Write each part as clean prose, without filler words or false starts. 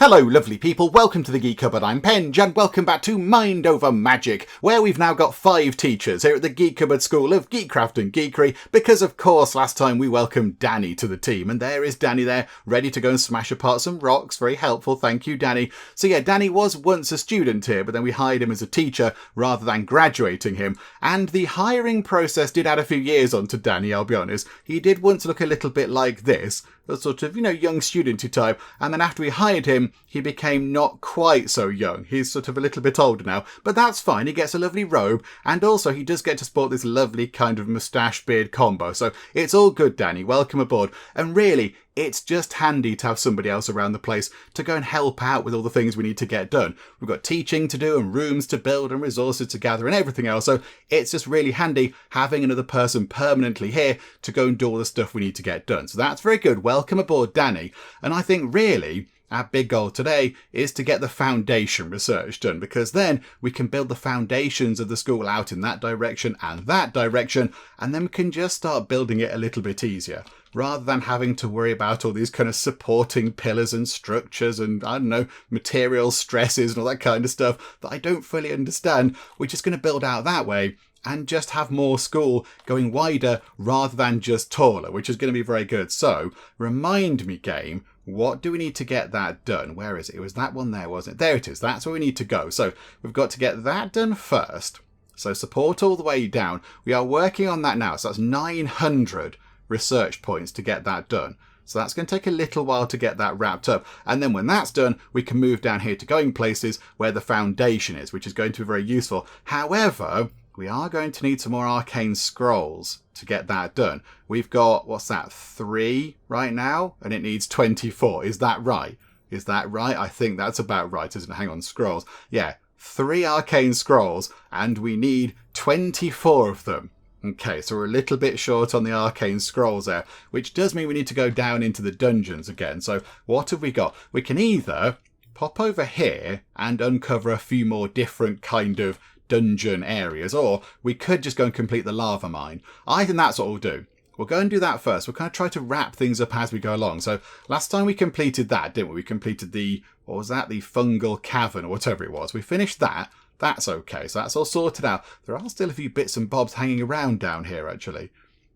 Hello lovely people, welcome to the Geek Cupboard, I'm Penge, and welcome back to Mind Over Magic, where we've now got 5 teachers here at the Geek Cupboard School of Geekcraft and Geekery, because of course last time we welcomed Danny to the team, and there is Danny there, ready to go and smash apart some rocks. Very helpful, thank you Danny. So yeah, Danny was once a student here, but then we hired him as a teacher rather than graduating him, and the hiring process did add a few years onto Danny, I'll be honest. He did once look a little bit like this, a sort of, young studenty type, and then after we hired him, he became not quite so young. He's sort of a little bit older now, but that's fine. He gets a lovely robe, and also he does get to sport this lovely kind of moustache beard combo, so it's all good, Danny. Welcome aboard. And really, it's just handy to have somebody else around the place to go and help out with all the things we need to get done. We've got teaching to do and rooms to build and resources to gather and everything else, so it's just really handy having another person permanently here to go and do all the stuff we need to get done. So that's very good. Welcome aboard, Danny. And I think really our big goal today is to get the foundation research done, because then we can build the foundations of the school out in that direction, and then we can just start building it a little bit easier, rather than having to worry about all these kind of supporting pillars and structures and, I don't know, material stresses and all that kind of stuff that I don't fully understand. We're just going to build out that way and just have more school going wider rather than just taller, which is going to be very good. So, remind me, game, what do we need to get that done? Where is it? It was that one there, wasn't it? There it is. That's where we need to go. So, we've got to get that done first. So, support all the way down. We are working on that now. So, that's 900 research points to get that done. So that's going to take a little while to get that wrapped up. And then when that's done, we can move down here to going places where the foundation is, which is going to be very useful. However, we are going to need some more arcane scrolls to get that done. We've got, 3 right now? And it needs 24. Is that right? Is that right? I think that's about right, isn't it? Hang on, scrolls. Yeah, 3 arcane scrolls, and we need 24 of them. Okay, so we're a little bit short on the arcane scrolls there, which does mean we need to go down into the dungeons again. So what have we got? We can either pop over here and uncover a few more different kind of dungeon areas, or we could just go and complete the lava mine. I think that's what we'll do. We'll go and do that first. We'll kind of try to wrap things up as we go along. So last time we completed that, didn't we? We completed the fungal cavern or whatever it was. We finished that. That's okay, so that's all sorted out. There are still a few bits and bobs hanging around down here, actually.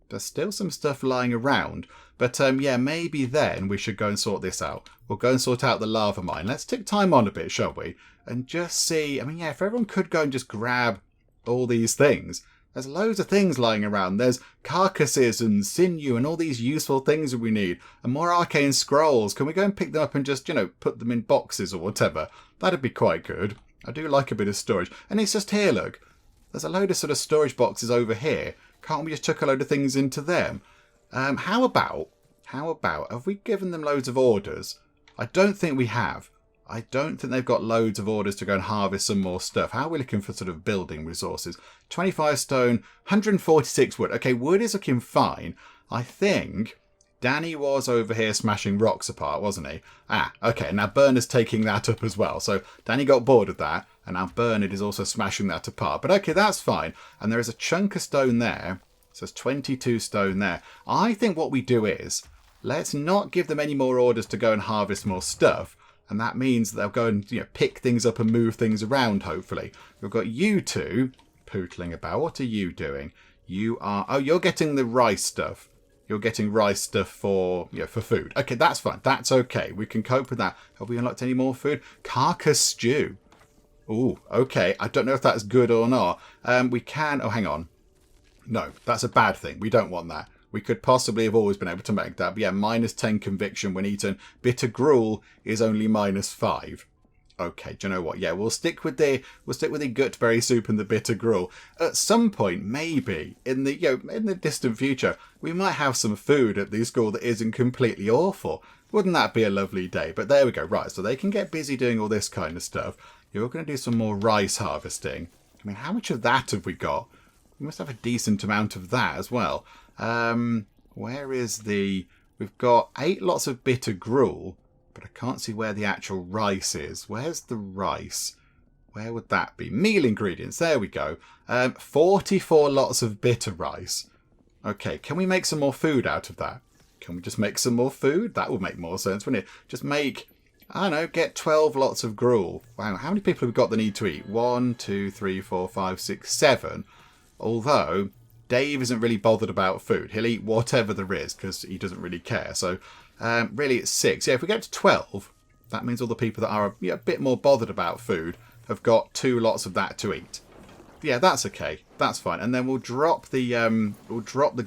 There's still some stuff lying around. But, yeah, maybe then we should go and sort this out. We'll go and sort out the lava mine. Let's take time on a bit, shall we? And just see, if everyone could go and just grab all these things. There's loads of things lying around. There's carcasses and sinew and all these useful things that we need. And more arcane scrolls. Can we go and pick them up and just, put them in boxes or whatever? That'd be quite good. I do like a bit of storage. And it's just here, look. There's a load of sort of storage boxes over here. Can't we just chuck a load of things into them? How about, have we given them loads of orders? I don't think we have. I don't think they've got loads of orders to go and harvest some more stuff. How are we looking for sort of building resources? 25 stone, 146 wood. Okay, wood is looking fine. I think Danny was over here smashing rocks apart, wasn't he? Okay, now Bernard's taking that up as well. So Danny got bored of that, and now Bernard is also smashing that apart. But okay, that's fine. And there is a chunk of stone there. So there's 22 stone there. I think what we do is, let's not give them any more orders to go and harvest more stuff. And that means that they'll go and pick things up and move things around, hopefully. We've got you two pootling about. What are you doing? You are... Oh, you're getting the rice stuff. You're getting rice stuff for food. Okay, that's fine. That's okay. We can cope with that. Have we unlocked any more food? Carcass stew. Ooh, okay. I don't know if that's good or not. We can... Oh, hang on. No, that's a bad thing. We don't want that. We could possibly have always been able to make that. But yeah, -10 conviction when eaten. Bitter gruel is only -5. Okay, do you know what? Yeah, we'll stick with the gutberry soup and the bitter gruel. At some point, maybe in the distant future, we might have some food at the school that isn't completely awful. Wouldn't that be a lovely day? But there we go. Right, so they can get busy doing all this kind of stuff. You're going to do some more rice harvesting. I mean, how much of that have we got? We must have a decent amount of that as well. Where is the... We've got 8 lots of bitter gruel, but I can't see where the actual rice is. Where's the rice? Where would that be? Meal ingredients. There we go. 44 lots of bitter rice. Okay, can we make some more food out of that? Can we just make some more food? That would make more sense, wouldn't it? Just make I don't know, get 12 lots of gruel. Wow, how many people have we got that need to eat? 1, 2, 3, 4, 5, 6, 7. Although, Dave isn't really bothered about food. He'll eat whatever there is because he doesn't really care. So, really it's 6. Yeah, if we get to 12, that means all the people that are a bit more bothered about food have got 2 lots of that to eat. Yeah, that's okay. That's fine. And then we'll drop the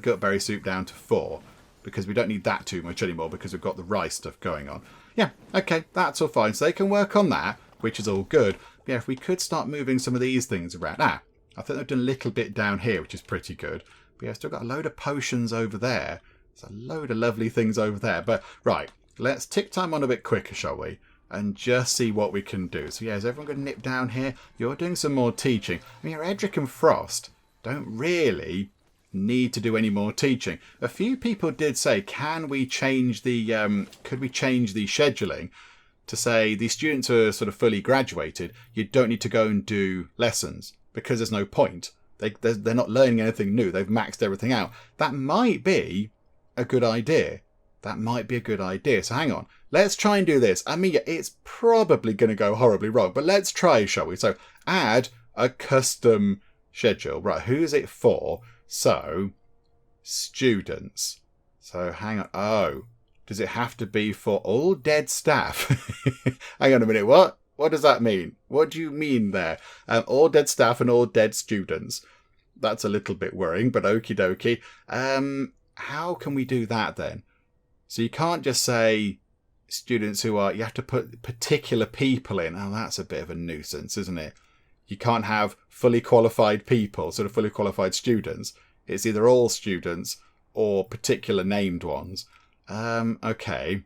gutberry soup down to 4 because we don't need that too much anymore because we've got the rice stuff going on. Yeah, okay, that's all fine. So they can work on that, which is all good. Yeah, if we could start moving some of these things around. I think they've done a little bit down here, which is pretty good. But yeah, still got a load of potions over there. There's a load of lovely things over there. But right, let's tick time on a bit quicker, shall we? And just see what we can do. So yeah, is everyone going to nip down here? You're doing some more teaching. I mean, Edric and Frost don't really need to do any more teaching. A few people did say, can we change the, could we change the scheduling to say the students who are sort of fully graduated, you don't need to go and do lessons because there's no point. They're not learning anything new. They've maxed everything out. That might be a good idea. That might be a good idea. So hang on. Let's try and do this. I mean, it's probably going to go horribly wrong, but let's try, shall we? So add a custom schedule. Right, who's it for? So, students. So hang on. Oh, does it have to be for all dead staff? Hang on a minute. What? What does that mean? What do you mean there? All dead staff and all dead students. That's a little bit worrying, but okie dokie. How can we do that then? So you can't just say students who are, you have to put particular people in. Oh, that's a bit of a nuisance, isn't it? You can't have fully qualified people, sort of fully qualified students. It's either all students or particular named ones. Okay.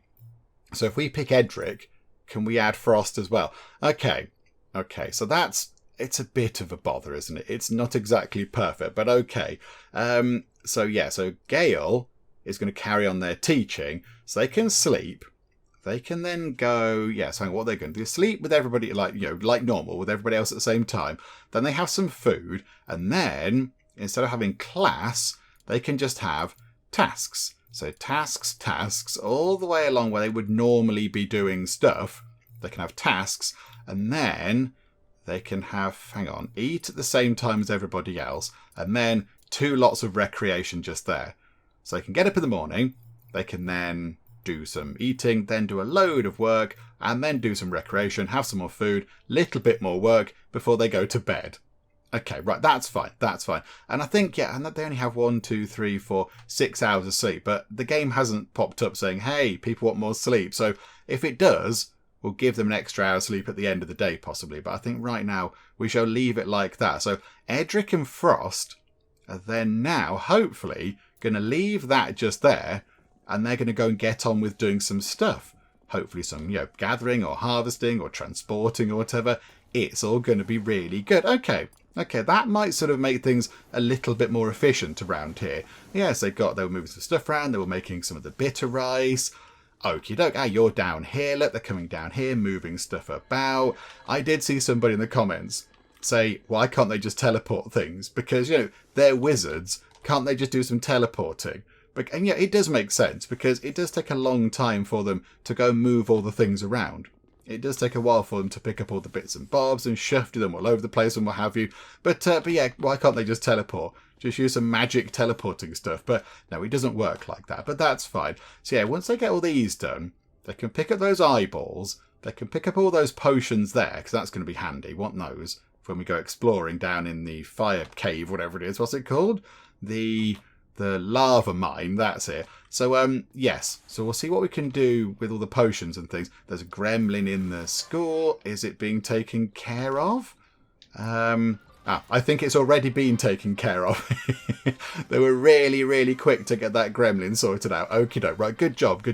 So if we pick Edric, can we add Frost as well? Okay. So it's a bit of a bother, isn't it? It's not exactly perfect, but okay. So Gale is going to carry on their teaching, so they can sleep. They can then go, so what they're going to do is sleep with everybody like normal, with everybody else at the same time. Then they have some food, and then instead of having class, they can just have tasks. So tasks, all the way along where they would normally be doing stuff. They can have tasks, and then they can have, eat at the same time as everybody else, and then 2 lots of recreation just there. So they can get up in the morning, they can then do some eating, then do a load of work, and then do some recreation, have some more food, little bit more work before they go to bed. Okay, right, that's fine. And I think, and they only have 1, 2, 3, 4, 6 hours of sleep, but the game hasn't popped up saying, hey, people want more sleep. So if it does, we'll give them an extra hour of sleep at the end of the day, possibly. But I think right now we shall leave it like that. So Edric and Frost are then now, hopefully, going to leave that just there, and they're going to go and get on with doing some stuff. Hopefully some, gathering or harvesting or transporting or whatever. It's all going to be really good. Okay, that might sort of make things a little bit more efficient around here. Yes, they were moving some stuff around. They were making some of the bitter rice. Okie doke. You're down here. Look, they're coming down here, moving stuff about. I did see somebody in the comments say, why can't they just teleport things? Because, they're wizards. Can't they just do some teleporting? And it does make sense because it does take a long time for them to go move all the things around. It does take a while for them to pick up all the bits and bobs and shift them all over the place and what have you. But yeah, why can't they just teleport? Just use some magic teleporting stuff. But no, it doesn't work like that. But that's fine. So yeah, once they get all these done, they can pick up those eyeballs. They can pick up all those potions there because that's going to be handy. What knows? When we go exploring down in the fire cave, whatever it is. What's it called? The lava mine, that's it. So, yes. So we'll see what we can do with all the potions and things. There's a gremlin in the school. Is it being taken care of? I think it's already been taken care of. They were really, really quick to get that gremlin sorted out. Okie doke. Right, good job.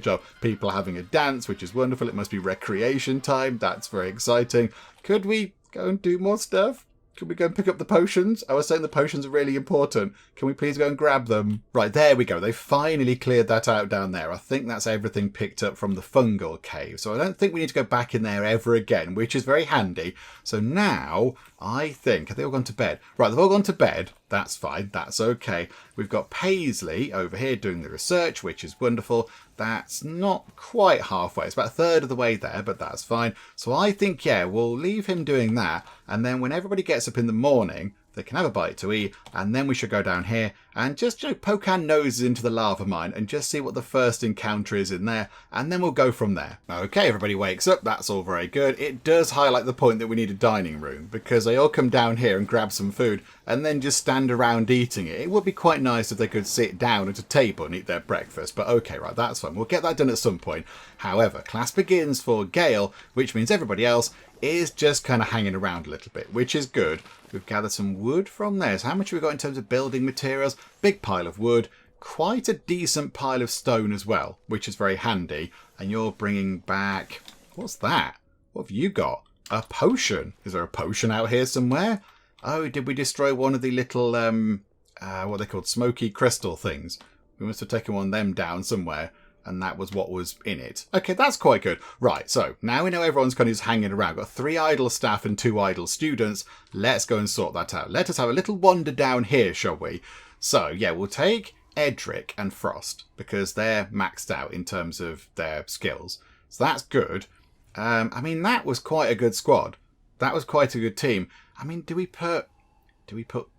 People are having a dance, which is wonderful. It must be recreation time. That's very exciting. Could we go and do more stuff? Can we go and pick up the potions? I was saying the potions are really important. Can we please go and grab them? Right, there we go. They finally cleared that out down there. I think that's everything picked up from the fungal cave. So I don't think we need to go back in there ever again, which is very handy. So now, have they all gone to bed? Right, they've all gone to bed. That's fine. That's okay. We've got Paisley over here doing the research, which is wonderful. That's not quite halfway. It's about a third of the way there, but that's fine. So I think, yeah, we'll leave him doing that. And then when everybody gets up in the morning, they can have a bite to eat. And then we should go down here and just, poke our noses into the lava mine and just see what the first encounter is in there. And then we'll go from there. Okay, everybody wakes up. That's all very good. It does highlight the point that we need a dining room because they all come down here and grab some food and then just stand around eating it. It would be quite nice if they could sit down at a table and eat their breakfast. But okay, right, that's fine. We'll get that done at some point. However, class begins for Gale, which means everybody else is just kind of hanging around a little bit, which is good. We've gathered some wood from there. So how much have we got in terms of building materials? Big pile of wood, quite a decent pile of stone as well, which is very handy. And you're bringing back... What's that? What have you got? A potion. Is there a potion out here somewhere? Oh, did we destroy one of the little, what are they called? Smoky crystal things. We must have taken one of them down somewhere. And that was what was in it. Okay, that's quite good. Right, so now we know everyone's kind of just hanging around. Got 3 idle staff and 2 idle students. Let's go and sort that out. Let us have a little wander down here, shall we? So, yeah, we'll take Edric and Frost because they're maxed out in terms of their skills. So that's good. I mean, that was quite a good squad. That was quite a good team. I mean, do we put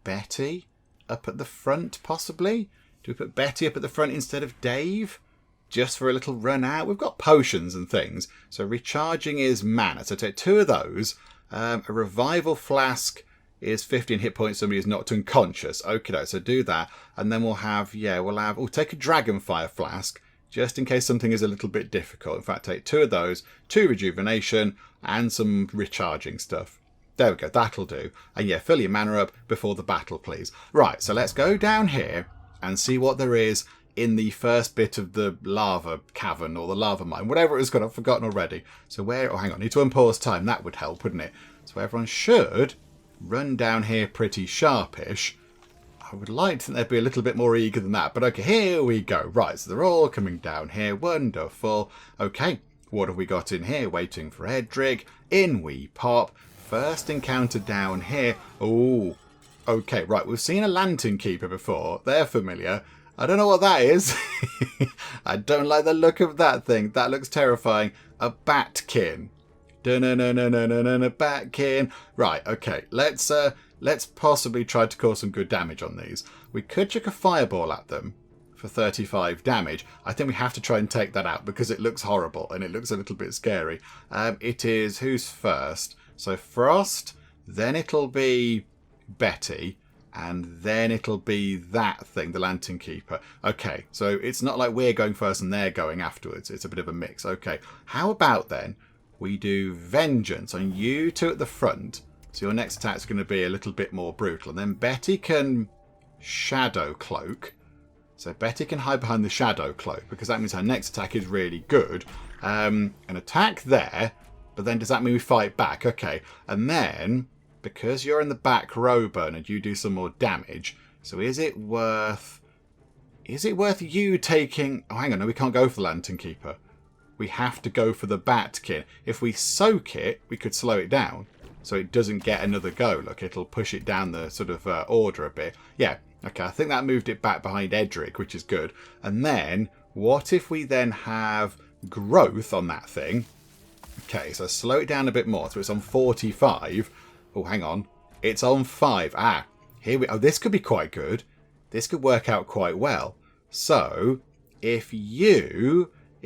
Betty up at the front, possibly? Do we put Betty up at the front instead of Dave? Just for a little run out. We've got potions and things. So recharging is mana. So take 2 of those. A revival flask is 15 hit points. Somebody is knocked unconscious. Okay, so do that. And then we'll take a dragonfire flask. Just in case something is a little bit difficult. In fact, take 2 of those. 2 rejuvenation and some recharging stuff. There we go. That'll do. And yeah, fill your mana up before the battle, please. Right, so let's go down here and see what there is in the first bit of the lava cavern or the lava mine, whatever it was called, I've forgotten already. So hang on, I need to unpause time. That would help, wouldn't it? So everyone should run down here pretty sharpish. I would like to think they'd be a little bit more eager than that, but okay, here we go. Right, so they're all coming down here. Wonderful. Okay, what have we got in here? Waiting for Edric. In we pop. First encounter down here. Oh, okay, right, we've seen a lantern keeper before. They're familiar. I don't know what that is. I don't like the look of that thing. That looks terrifying. A batkin. Dun-dun-dun-dun-dun-dun, a batkin. Right, okay. Let's possibly try to cause some good damage on these. We could chuck a fireball at them for 35 damage. I think we have to try and take that out because it looks horrible and it looks a little bit scary. It is... Who's first? So Frost, then it'll be Betty, and then it'll be that thing, the Lantern Keeper. Okay, so it's not like we're going first and they're going afterwards. It's a bit of a mix. Okay, how about then we do Vengeance on you 2 at the front. So your next attack's going to be a little bit more brutal. And then Betty can Shadow Cloak. So Betty can hide behind the Shadow Cloak because that means her next attack is really good. An attack there, but then does that mean we fight back? Okay, and then... because you're in the back row, Bernard, you do some more damage. So is it worth you taking... Oh, hang on, no, we can't go for the Lantern Keeper. We have to go for the Batkin. If we soak it, we could slow it down so it doesn't get another go. Look, it'll push it down the sort of order a bit. Yeah, okay, I think that moved it back behind Edric, which is good. And then, what if we then have growth on that thing? Okay, so slow it down a bit more. So it's on 45. Oh, hang on. It's on 5. Ah, here we... Oh, this could be quite good. This could work out quite well. So, if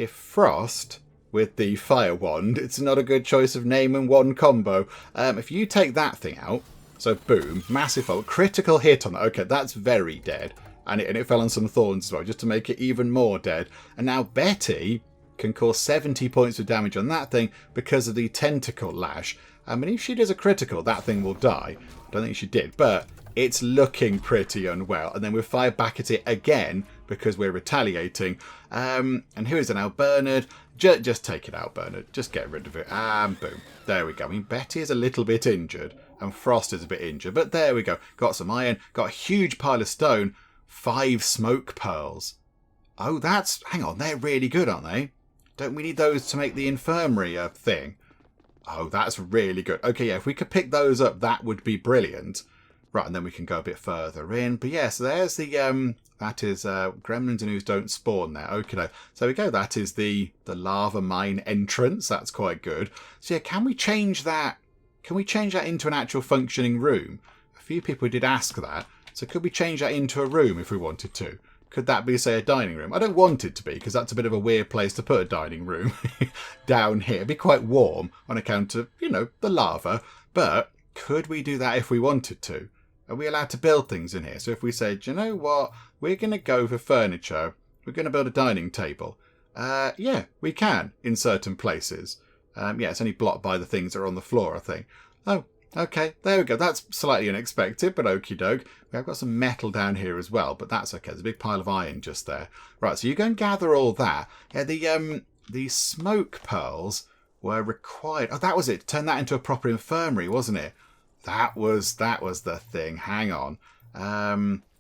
Frost with the fire wand, it's not a good choice of name and wand combo. If you take that thing out, so boom, massive critical hit on that. Okay, that's very dead. And it fell on some thorns as well, just to make it even more dead. And now Betty can cause 70 points of damage on that thing because of the tentacle lash. I mean, if she does a critical, that thing will die. I don't think she did, but it's looking pretty unwell. And then we'll fire back at it again because we're retaliating. And who is it now? Bernard. Just take it out, Bernard. Just get rid of it. And boom. There we go. I mean, Betty is a little bit injured and Frost is a bit injured, but there we go. Got some iron. Got a huge pile of stone. 5 smoke pearls. Oh, that's... Hang on. They're really good, aren't they? Don't we need those to make the infirmary thing? Oh, that's really good. Okay, yeah, if we could pick those up, that would be brilliant. Right, and then we can go a bit further in. But yeah, so there's the That is gremlins and ooze don't spawn there. Okay, so we go. That is the lava mine entrance. That's quite good. So yeah, can we change that? Can we change that into an actual functioning room? A few people did ask that. So could we change that into a room if we wanted to? Could that be, say, a dining room? I don't want it to be, because that's a bit of a weird place to put a dining room down here. It'd be quite warm on account of, you know, the lava. But could we do that if we wanted to? Are we allowed to build things in here? So if we say, do you know what? We're going to go for furniture. We're going to build a dining table. Yeah, we can in certain places. Yeah, it's only blocked by the things that are on the floor, I think. Oh, okay, there we go. That's slightly unexpected, but okie doke. We've got some metal down here as well, but that's okay. There's a big pile of iron just there. Right, so you go and gather all that. Yeah, the smoke pearls were required. Oh, that was it. Turn that into a proper infirmary, wasn't it? That was the thing. Hang on.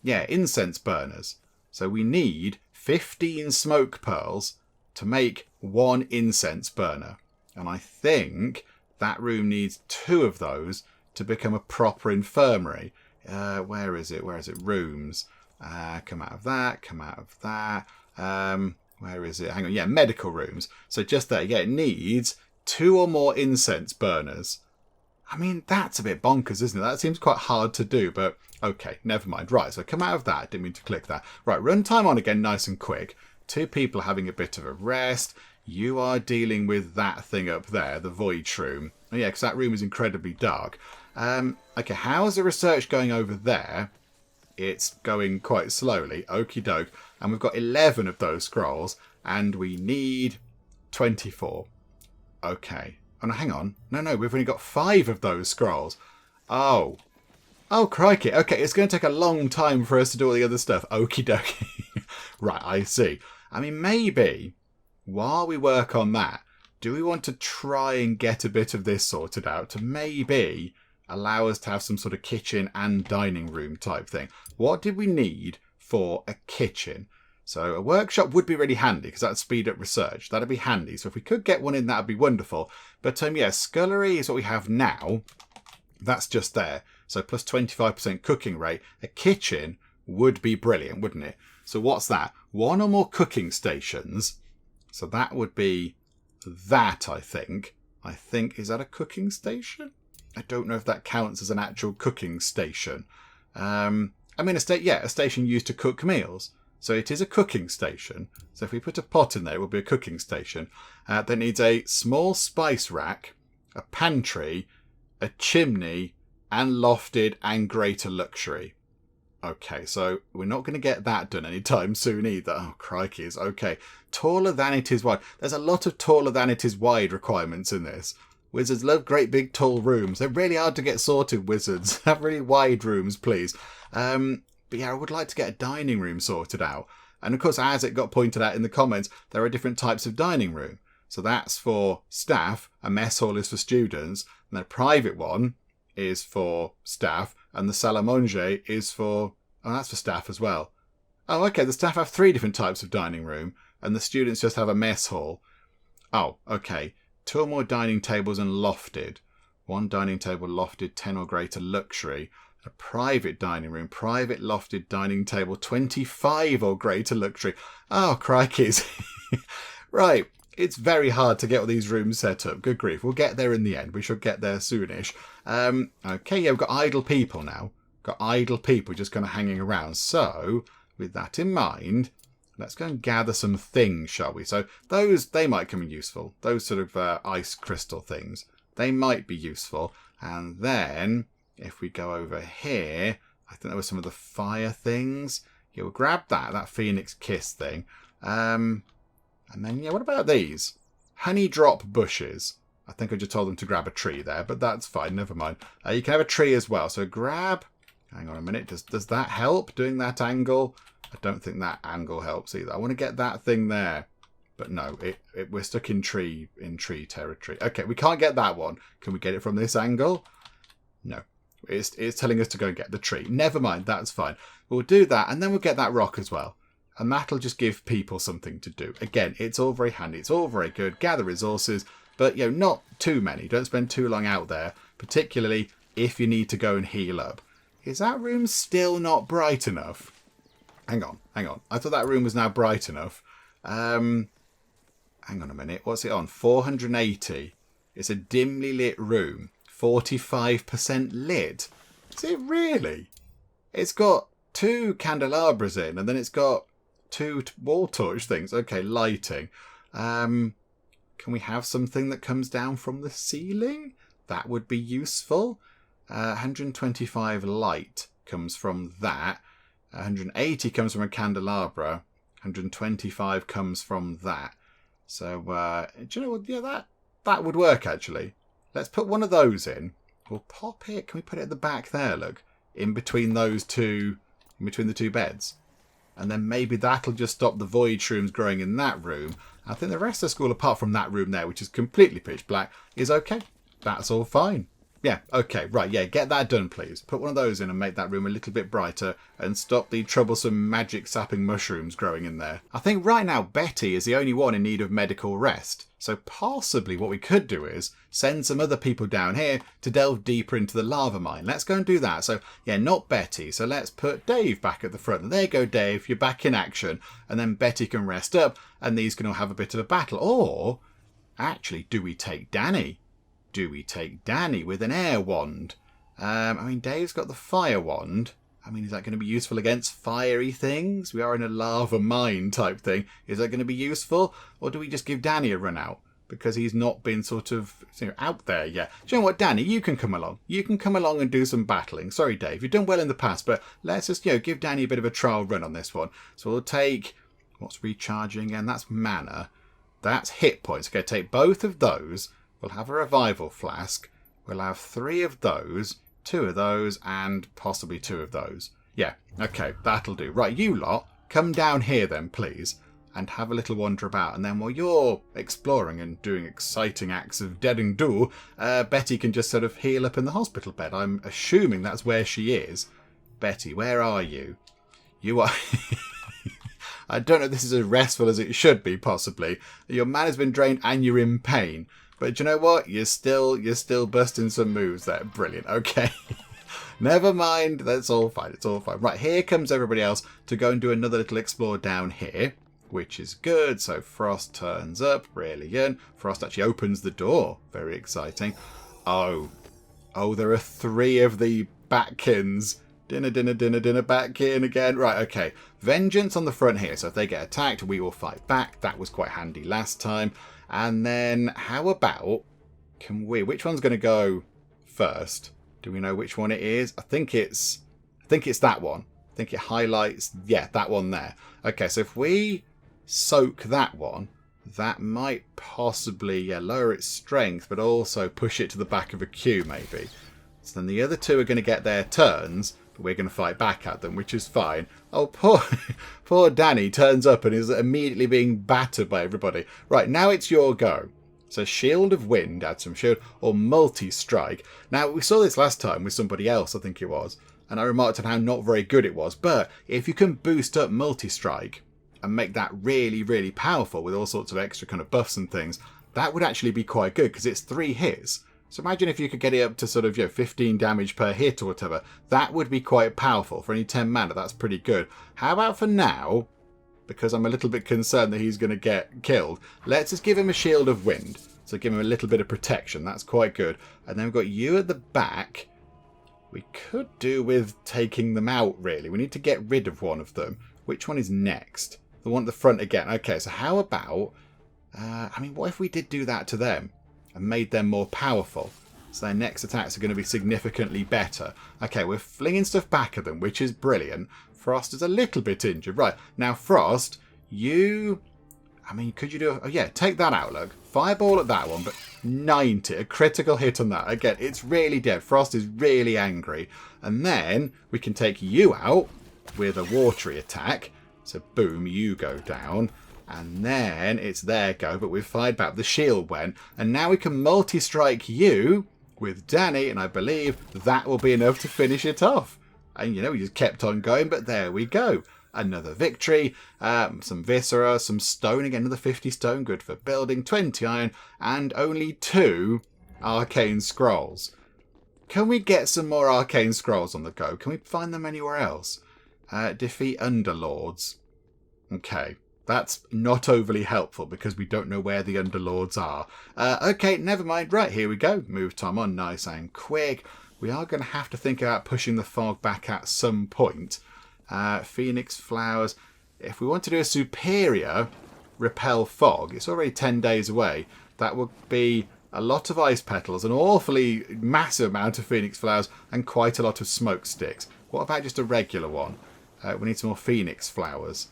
Yeah, incense burners. So we need 15 smoke pearls to make one incense burner. And I think that room needs 2 of those to become a proper infirmary. Where is it? Where is it? Rooms. Come out of that. Come out of that. Where is it? Hang on. Yeah, medical rooms. So just there. Yeah, it needs 2 or more incense burners. I mean, that's a bit bonkers, isn't it? That seems quite hard to do, but okay, never mind. Right, so come out of that. Didn't mean to click that. Right, run time on again, nice and quick. 2 people having a bit of a rest. You are dealing with that thing up there, the void shroom. Oh, yeah, because that room is incredibly dark. Okay, how's the research going over there? It's going quite slowly. Okie doke. And we've got 11 of those scrolls, and we need 24. Okay. Oh, no, hang on. No, we've only got 5 of those scrolls. Oh, crikey. Okay, it's going to take a long time for us to do all the other stuff. Okie dokie. Right, I see. I mean, maybe while we work on that, do we want to try and get a bit of this sorted out to maybe allow us to have some sort of kitchen and dining room type thing? What did we need for a kitchen? So a workshop would be really handy because that'd speed up research. That'd be handy. So if we could get one in, that'd be wonderful. But yeah, scullery is what we have now. That's just there. So plus 25% cooking rate. A kitchen would be brilliant, wouldn't it? So what's that? 1 or more cooking stations. So that would be that, I think. Is that a cooking station? I don't know if that counts as an actual cooking station. I mean, a station used to cook meals. So it is a cooking station. So if we put a pot in there, it will be a cooking station. That needs a small spice rack, a pantry, a chimney, and lofted and greater luxury. Okay, so we're not going to get that done anytime soon either. Oh, crikey, it's okay. Taller than it is wide. There's a lot of taller than it is wide requirements in this. Wizards love great big tall rooms. They're really hard to get sorted, wizards. Have really wide rooms, please. But yeah, I would like to get a dining room sorted out. And of course, as it got pointed out in the comments, there are different types of dining room. So that's for staff, a mess hall is for students, and a private one is for staff, and the salle à manger is for... Oh, that's for staff as well. Oh, okay, the staff have 3 different types of dining room, and the students just have a mess hall. Oh, okay. 2 or more dining tables and lofted. 1 dining table lofted, 10 or greater luxury. A private dining room, private lofted dining table, 25 or greater luxury. Oh, crikeys. Right, it's very hard to get all these rooms set up. Good grief, we'll get there in the end. We should get there soonish. Okay, yeah, we've got idle people now. Got idle people just kind of hanging around. So, with that in mind, let's go and gather some things, shall we? So, they might come in useful. Those sort of ice crystal things. They might be useful. And then... if we go over here, I think there were some of the fire things. Yeah, we'll grab that Phoenix Kiss thing. And then, yeah, what about these? Honey drop bushes. I think I just told them to grab a tree there, but that's fine, never mind. You can have a tree as well. So grab... hang on a minute. Does that help, doing that angle? I don't think that angle helps either. I want to get that thing there. But no, we're stuck in tree territory. Okay, we can't get that one. Can we get it from this angle? No. It's telling us to go and get the tree. Never mind, that's fine. We'll do that, and then we'll get that rock as well. And that'll just give people something to do. Again, it's all very handy. It's all very good. Gather resources, but, not too many. Don't spend too long out there, particularly if you need to go and heal up. Is that room still not bright enough? Hang on. I thought that room was now bright enough. Hang on a minute. What's it on? 480. It's a dimly lit room. 45% lit. Is it really? It's got 2 candelabras in, and then it's got 2 wall torch things. Okay, lighting. Can we have something that comes down from the ceiling? That would be useful. 125 light comes from that. 180 comes from a candelabra. 125 comes from that. So, do you know what? Yeah, that would work, actually. Let's put one of those in. We'll pop it. Can we put it at the back there, look? In between those two, in between the 2 beds. And then maybe that'll just stop the void shrooms growing in that room. I think the rest of the school, apart from that room there, which is completely pitch black, is okay. That's all fine. Yeah, okay, right, yeah, get that done, please. Put one of those in and make that room a little bit brighter and stop the troublesome magic-sapping mushrooms growing in there. I think right now Betty is the only one in need of medical rest. So possibly what we could do is send some other people down here to delve deeper into the lava mine. Let's go and do that. So, yeah, not Betty. So let's put Dave back at the front. And there you go, Dave, you're back in action. And then Betty can rest up and these can all have a bit of a battle. Or, actually, do we take Danny? Do we take Danny with an air wand? I mean, Dave's got the fire wand. I mean, is that going to be useful against fiery things? We are in a lava mine type thing. Is that going to be useful? Or do we just give Danny a run out? Because he's not been sort of out there yet. Do you know what, Danny? You can come along. You can come along and do some battling. Sorry, Dave. You've done well in the past, but let's just, give Danny a bit of a trial run on this one. So we'll take... What's recharging again? That's mana. That's hit points. Okay, take both of those. We'll have a revival flask. We'll have 3 of those, 2 of those, and possibly 2 of those. Yeah, okay, that'll do. Right, you lot, come down here then, please, and have a little wander about. And then while you're exploring and doing exciting acts of daring do, Betty can just sort of heal up in the hospital bed. I'm assuming that's where she is. Betty, where are you? You are... I don't know if this is as restful as it should be, possibly. Your mana's been drained and you're in pain. But do you know what? You're still busting some moves there. Brilliant. Okay. Never mind. That's all fine. It's all fine. Right, here comes everybody else to go and do another little explore down here, which is good. So Frost turns up. Brilliant. Frost actually opens the door. Very exciting. Oh, there are 3 of the Batkins. Dinner, Batkin again. Right, okay. Vengeance on the front here. So if they get attacked, we will fight back. That was quite handy last time. And then how about, which one's going to go first? Do we know which one it is? I think it's that one. I think it highlights, yeah, that one there. Okay, so if we soak that one, that might possibly lower its strength, but also push it to the back of a queue maybe. So then the other 2 are going to get their turns, but we're going to fight back at them, which is fine. Oh, poor Danny turns up and is immediately being battered by everybody. Right, now it's your go. So Shield of Wind, add some shield, or Multi-Strike. Now, we saw this last time with somebody else, I think it was, and I remarked on how not very good it was. But if you can boost up Multi-Strike and make that really, really powerful with all sorts of extra kind of buffs and things, that would actually be quite good because it's 3 hits. So imagine if you could get it up to sort of 15 damage per hit or whatever. That would be quite powerful. For only 10 mana, that's pretty good. How about for now, because I'm a little bit concerned that he's going to get killed, let's just give him a Shield of Wind. So give him a little bit of protection. That's quite good. And then we've got you at the back. We could do with taking them out, really. We need to get rid of one of them. Which one is next? The one at the front again. Okay, so how about... what if we did do that to them? And made them more powerful, so their next attacks are going to be significantly better. Okay, we're flinging stuff back at them, which is brilliant. Frost is a little bit injured. Right, now Frost, you... could you do... take that out, look. Fireball at that one, but 90. A critical hit on that. Again, it's really dead. Frost is really angry. And then we can take you out with a watery attack. So boom, you go down. And then it's their go, but we've fired back. The shield went. And now we can multi-strike you with Danny, and I believe that will be enough to finish it off. And, we just kept on going, but there we go. Another victory. Some viscera, some stone. Again, another 50 stone. Good for building. 20 iron. And only 2 arcane scrolls. Can we get some more arcane scrolls on the go? Can we find them anywhere else? Defeat underlords. Okay. That's not overly helpful because we don't know where the underlords are. Okay, never mind. Right, here we go. Move time on nice and quick. We are going to have to think about pushing the fog back at some point. Phoenix flowers. If we want to do a superior repel fog, it's already 10 days away. That would be a lot of ice petals, an awfully massive amount of phoenix flowers, and quite a lot of smoke sticks. What about just a regular one? We need some more phoenix flowers.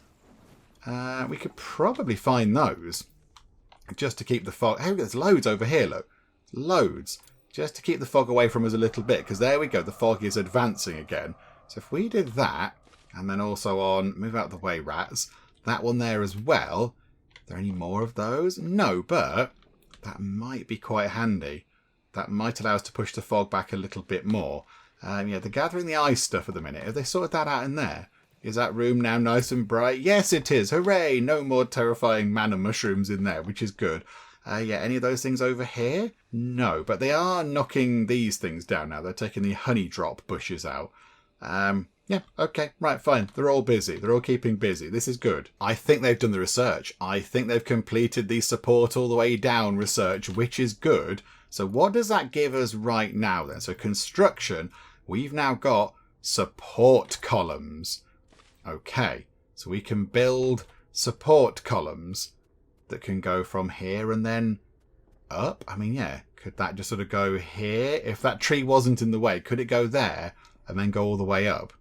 We could probably find those just to keep the fog. Hey, there's loads over here, look. Loads. Just to keep the fog away from us a little bit, because there we go. The fog is advancing again. So if we did that, and then also on, move out of the way, rats, that one there as well. Are there any more of those? No, but that might be quite handy. That might allow us to push the fog back a little bit more. Yeah, they're gathering the ice stuff at the minute. Have they sorted that out in there? Is that room now nice and bright? Yes, it is. Hooray! No more terrifying mana mushrooms in there, which is good. Yeah, any of those things over here? No, but they are knocking these things down now. They're taking the honey drop bushes out. Yeah, okay, right, fine. They're all busy. They're all keeping busy. This is good. I think they've done the research. I think they've completed the support all the way down research, which is good. So what does that give us right now then? So construction, we've now got support columns. Okay, so we can build support columns that can go from here and then up. I mean, yeah, could that just sort of go here? If that tree wasn't in the way, could it go there and then go all the way up?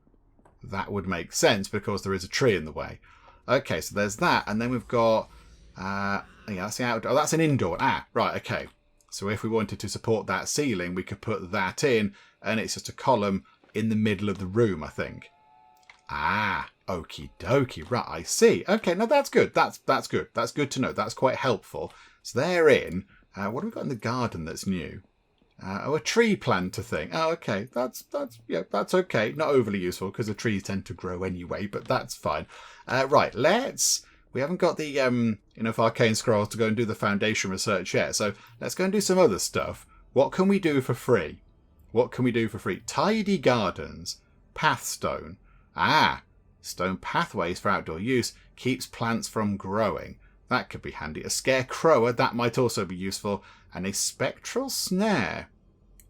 That would make sense because there is a tree in the way. Okay, so there's that. And then we've got, yeah, that's the outdoor. Oh, that's an indoor. Ah, right, okay. So if we wanted to support that ceiling, we could put that in and it's just a column in the middle of the room, I think. Ah, okie dokie. Right, I see. Okay, now that's good. That's good. That's good to know. That's quite helpful. So they're in. What have we got in the garden that's new? Oh, a tree planter thing. Oh, okay. That's okay. Not overly useful because the trees tend to grow anyway, but that's fine. Right, we haven't got the enough arcane scrolls to go and do the foundation research yet. So let's go and do some other stuff. What can we do for free? What can we do for free? Tidy gardens. Pathstone. Ah, stone pathways for outdoor use keeps plants from growing. That could be handy. A scarecrower, that might also be useful. And a spectral snare.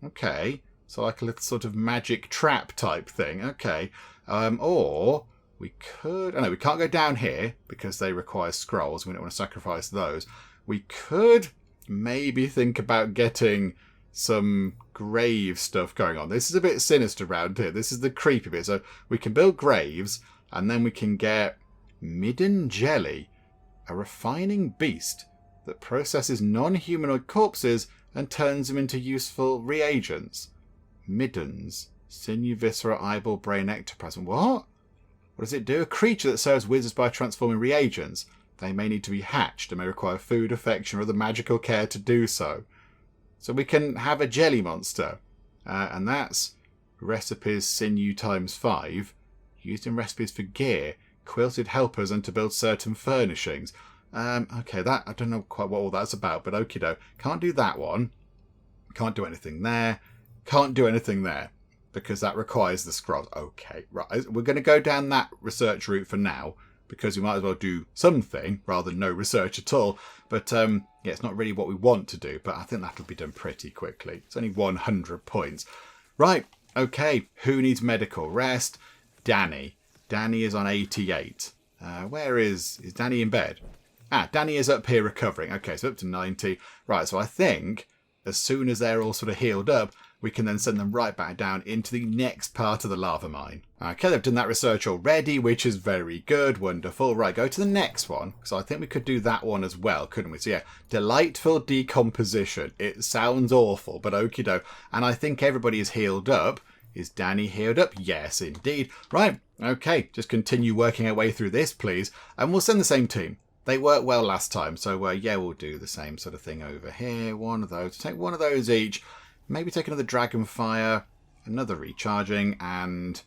Okay, so like a little sort of magic trap type thing. Okay, or we could... Oh no, we can't go down here because they require scrolls. We don't want to sacrifice those. We could maybe think about getting some grave stuff going on. This is a bit sinister around here. This is the creepy bit. So we can build graves and then we can get midden jelly, a refining beast that processes non-humanoid corpses and turns them into useful reagents. Middens, sinew, viscera, eyeball, brain, ectoplasm. What? What does it do? A creature that serves wizards by transforming reagents. They may need to be hatched and may require food, affection, or other magical care to do so. So we can have a jelly monster. And that's recipes sinew times 5. Used in recipes for gear, quilted helpers, and to build certain furnishings. Okay, that I don't know quite what all that's about, but okie doke. Can't do that one. Can't do anything there. Can't do anything there. Because that requires the scrolls. Okay, right. We're going to go down that research route for now. Because we might as well do something rather than no research at all. But yeah, it's not really what we want to do. But I think that'll be done pretty quickly. It's only 100 points. Right, okay. Who needs medical rest? Danny. Danny is on 88. Where is Danny in bed? Ah, Danny is up here recovering. Okay, so up to 90. Right, so I think as soon as they're all sort of healed up, we can then send them right back down into the next part of the lava mine. Okay, they've done that research already, which is very good. Wonderful. Right, go to the next one. So I think we could do that one as well, couldn't we? So yeah, delightful decomposition. It sounds awful, but okie doke. And I think everybody is healed up. Is Danny healed up? Yes, indeed. Right, okay, just continue working our way through this, please. And we'll send the same team. They worked well last time, so yeah, we'll do the same sort of thing over here. One of those. Take one of those each. Maybe take another Dragonfire, another recharging, and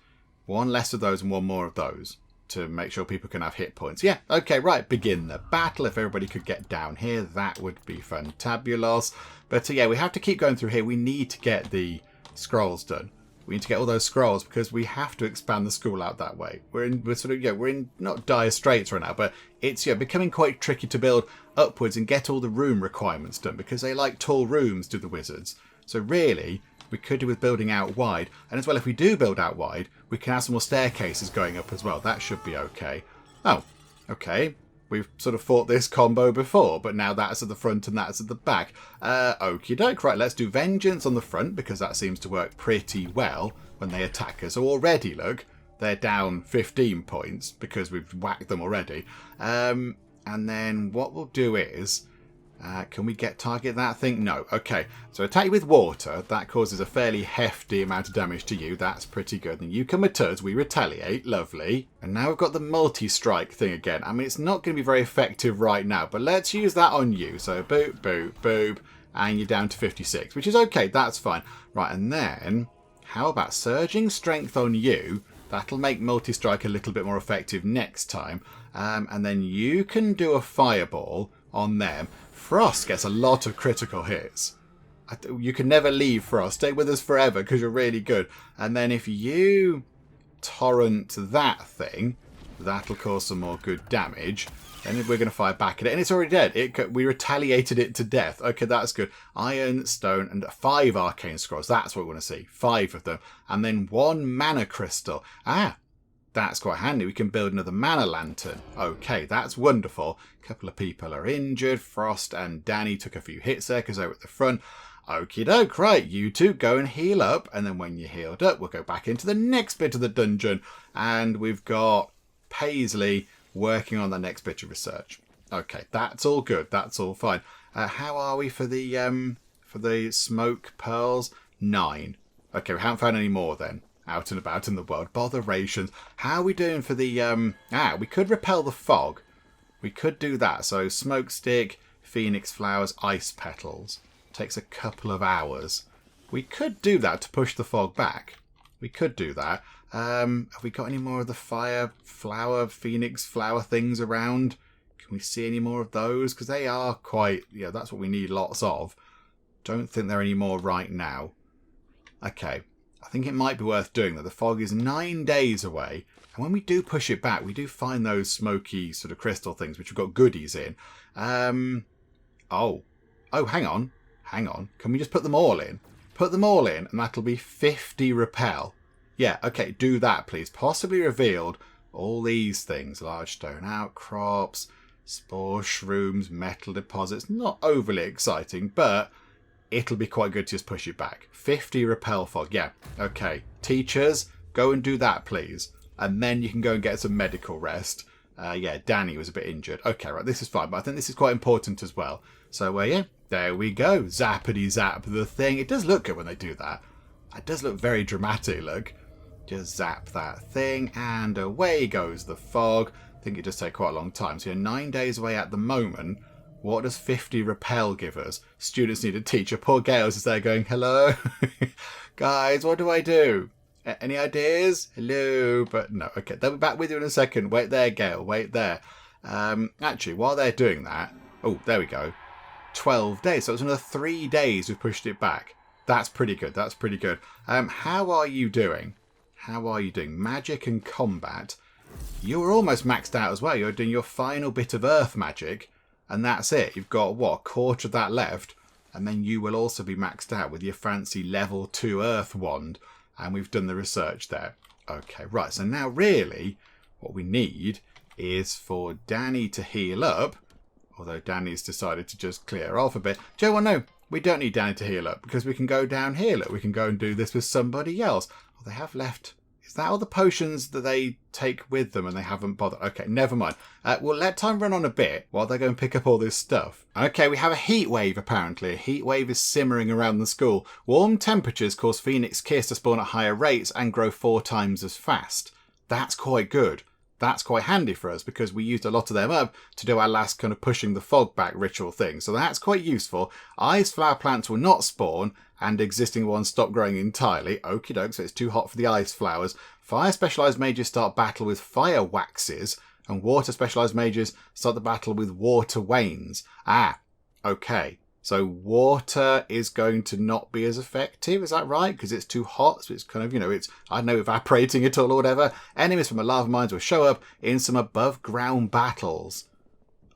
one less of those and one more of those to make sure people can have hit points. Yeah, okay, right, begin the battle. If everybody could get down here, that would be fantabulous. But yeah, we have to keep going through here. We need to get the scrolls done. We need to get all those scrolls because we have to expand the school out that way. We're in not dire straits right now, but it's becoming quite tricky to build upwards and get all the room requirements done because they like tall rooms, do the wizards. So really, we could do with building out wide. And as well, if we do build out wide, we can have some more staircases going up as well. That should be okay. Oh, okay. We've sort of fought this combo before, but now that's at the front and that's at the back. Okie doke. Right, let's do Vengeance on the front because that seems to work pretty well when they attack us. So already, look, they're down 15 points because we've whacked them already. And then what we'll do is... can we target that thing? No. Okay. So attack you with water. That causes a fairly hefty amount of damage to you. That's pretty good. And you come at us. We retaliate. Lovely. And now we've got the multi-strike thing again. I mean, it's not going to be very effective right now, but let's use that on you. So boop, boop, boop. And you're down to 56, which is okay. That's fine. Right. And then how about surging strength on you? That'll make multi-strike a little bit more effective next time. And then you can do a fireball on them. Frost gets a lot of critical hits. You can never leave Frost. Stay with us forever because you're really good. And then if you torrent that thing, that'll cause some more good damage. Then we're going to fire back at it. And it's already dead. We retaliated it to death. Okay, that's good. Iron, stone, and 5 arcane scrolls. That's what we want to see. 5 of them. And then 1 mana crystal. That's quite handy. We can build another mana lantern. Okay, that's wonderful. A couple of people are injured. Frost and Danny took a few hits there because they were at the front. Okie doke. Right, you two go and heal up. And then when you're healed up, we'll go back into the next bit of the dungeon. And we've got Paisley working on the next bit of research. Okay, that's all good. That's all fine. How are we for the smoke pearls? 9. Okay, we haven't found any more then. Out and about in the world. Botherations. How are we doing for the... we could repel the fog. We could do that. So smoke stick, phoenix flowers, ice petals. Takes a couple of hours. We could do that to push the fog back. We could do that. Have we got any more of the fire flower, phoenix flower things around? Can we see any more of those? Because they are quite... that's what we need lots of. Don't think there are any more right now. Okay. I think it might be worth doing that. The fog is 9 days away. And when we do push it back, we do find those smoky sort of crystal things, which have got goodies in. Oh, hang on. Can we just put them all in? Put them all in, and that'll be 50 repel. Yeah, okay, do that, please. Possibly revealed all these things. Large stone outcrops, spore shrooms, metal deposits. Not overly exciting, but... it'll be quite good to just push it back. 50 repel fog. Yeah. Okay. Teachers, go and do that, please. And then you can go and get some medical rest. Danny was a bit injured. Okay, right. This is fine. But I think this is quite important as well. So, there we go. Zappity zap the thing. It does look good when they do that. It does look very dramatic, look. Just zap that thing. And away goes the fog. I think it does take quite a long time. So you're 9 days away at the moment. What does 50 repel give us? Students need a teacher. Poor Gales is there going, hello? Guys, what do I do? Any ideas? Hello? But no. Okay, they'll be back with you in a second. Wait there, Gale. Wait there. Actually, while they're doing that... oh, there we go. 12 days. So it's another 3 days we've pushed it back. That's pretty good. That's pretty good. How are you doing? How are you doing? Magic and combat. You're almost maxed out as well. You're doing your final bit of earth magic. And that's it. You've got, a quarter of that left. And then you will also be maxed out with your fancy level 2 earth wand. And we've done the research there. Okay, right. So now really what we need is for Danny to heal up. Although Danny's decided to just clear off a bit. Do you know what? No, we don't need Danny to heal up because we can go down here. Look, we can go and do this with somebody else. Oh, they have left... is that all the potions that they take with them and they haven't bothered? Okay, never mind. We'll let time run on a bit while they go and pick up all this stuff. Okay, we have a heat wave apparently. A heat wave is simmering around the school. Warm temperatures cause Phoenix Kiss to spawn at higher rates and grow 4 times as fast. That's quite good. That's quite handy for us because we used a lot of them up to do our last kind of pushing the fog back ritual thing. So that's quite useful. Ice flower plants will not spawn and existing ones stop growing entirely. Okie doke, so it's too hot for the ice flowers. Fire specialised mages start battle with fire waxes and water specialised mages start the battle with water wanes. Okay. So water is going to not be as effective, is that right? Because it's too hot, so it's kind of, it's, I don't know, evaporating it all or whatever. Enemies from the lava mines will show up in some above ground battles.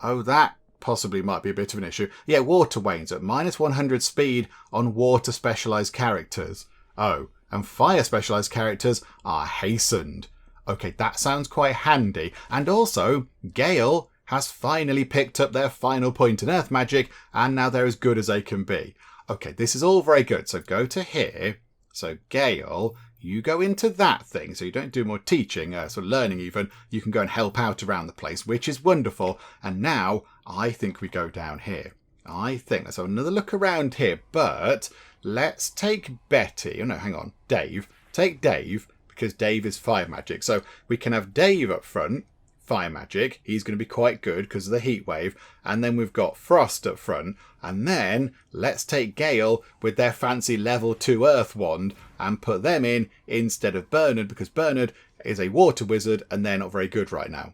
Oh, that possibly might be a bit of an issue. Yeah, water wanes at -100 speed on water specialised characters. Oh, and fire specialised characters are hastened. Okay, that sounds quite handy. And also, Gale has finally picked up their final point in earth magic, and now they're as good as they can be. Okay, this is all very good. So go to here. So Gale, you go into that thing. So you don't do more teaching, sort of learning even. You can go and help out around the place, which is wonderful. And now I think we go down here. I think let's have another look around here. But let's take Betty. Oh no, hang on. Dave. Take Dave, because Dave is fire magic. So we can have Dave up front. Fire magic. He's going to be quite good because of the heat wave. And then we've got Frost up front. And then let's take Gale with their fancy level 2 earth wand and put them in instead of Bernard, because Bernard is a water wizard and they're not very good right now.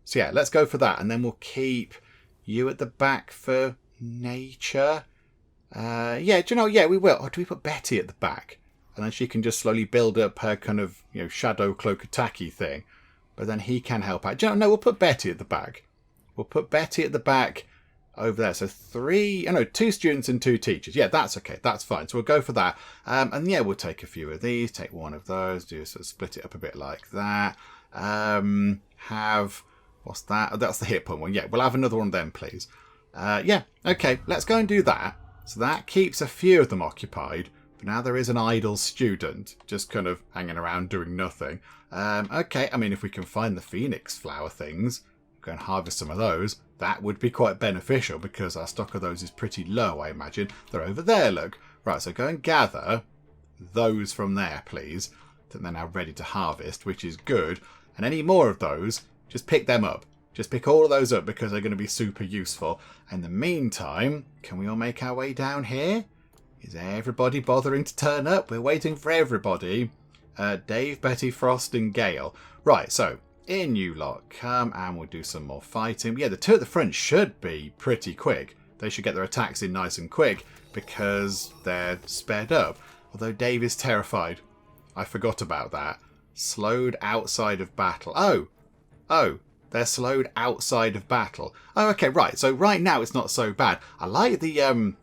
So yeah, let's go for that. And then we'll keep you at the back for nature. Yeah, do you know, yeah, we will. Or do we put Betty at the back? And then she can just slowly build up her kind of, shadow cloak attacky thing. But then he can help out. Do you know, no, we'll put Betty at the back. We'll put Betty at the back over there. So 2 students and 2 teachers. Yeah, that's okay. That's fine. So we'll go for that. And yeah, we'll take a few of these. Take one of those. Do sort of split it up a bit like that. What's that? Oh, that's the hit point one. Yeah, we'll have another one of them, please. Yeah, okay. Let's go and do that. So that keeps a few of them occupied. But now there is an idle student just kind of hanging around doing nothing. Okay, I mean, if we can find the phoenix flower things, go and harvest some of those, that would be quite beneficial because our stock of those is pretty low, I imagine. They're over there, look. Right, so go and gather those from there, please. That they're now ready to harvest, which is good. And any more of those, just pick them up. Just pick all of those up because they're going to be super useful. In the meantime, can we all make our way down here? Is everybody bothering to turn up? We're waiting for everybody. Dave, Betty, Frost and Gale. Right, so in you lot come and we'll do some more fighting. Yeah, the 2 at the front should be pretty quick. They should get their attacks in nice and quick because they're sped up. Although Dave is terrified. I forgot about that. Slowed outside of battle. Oh, they're slowed outside of battle. Oh, okay, right. So right now it's not so bad. I like the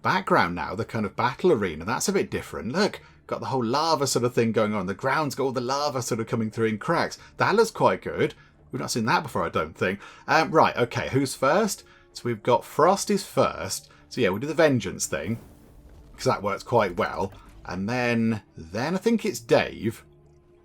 background now, the kind of battle arena. That's a bit different. Look, got the whole lava sort of thing going on. The ground's got all the lava sort of coming through in cracks. That looks quite good. We've not seen that before, I don't think. Right, okay, who's first? So we've got Frost is first. So yeah, we'll do the vengeance thing because that works quite well. And then I think it's Dave.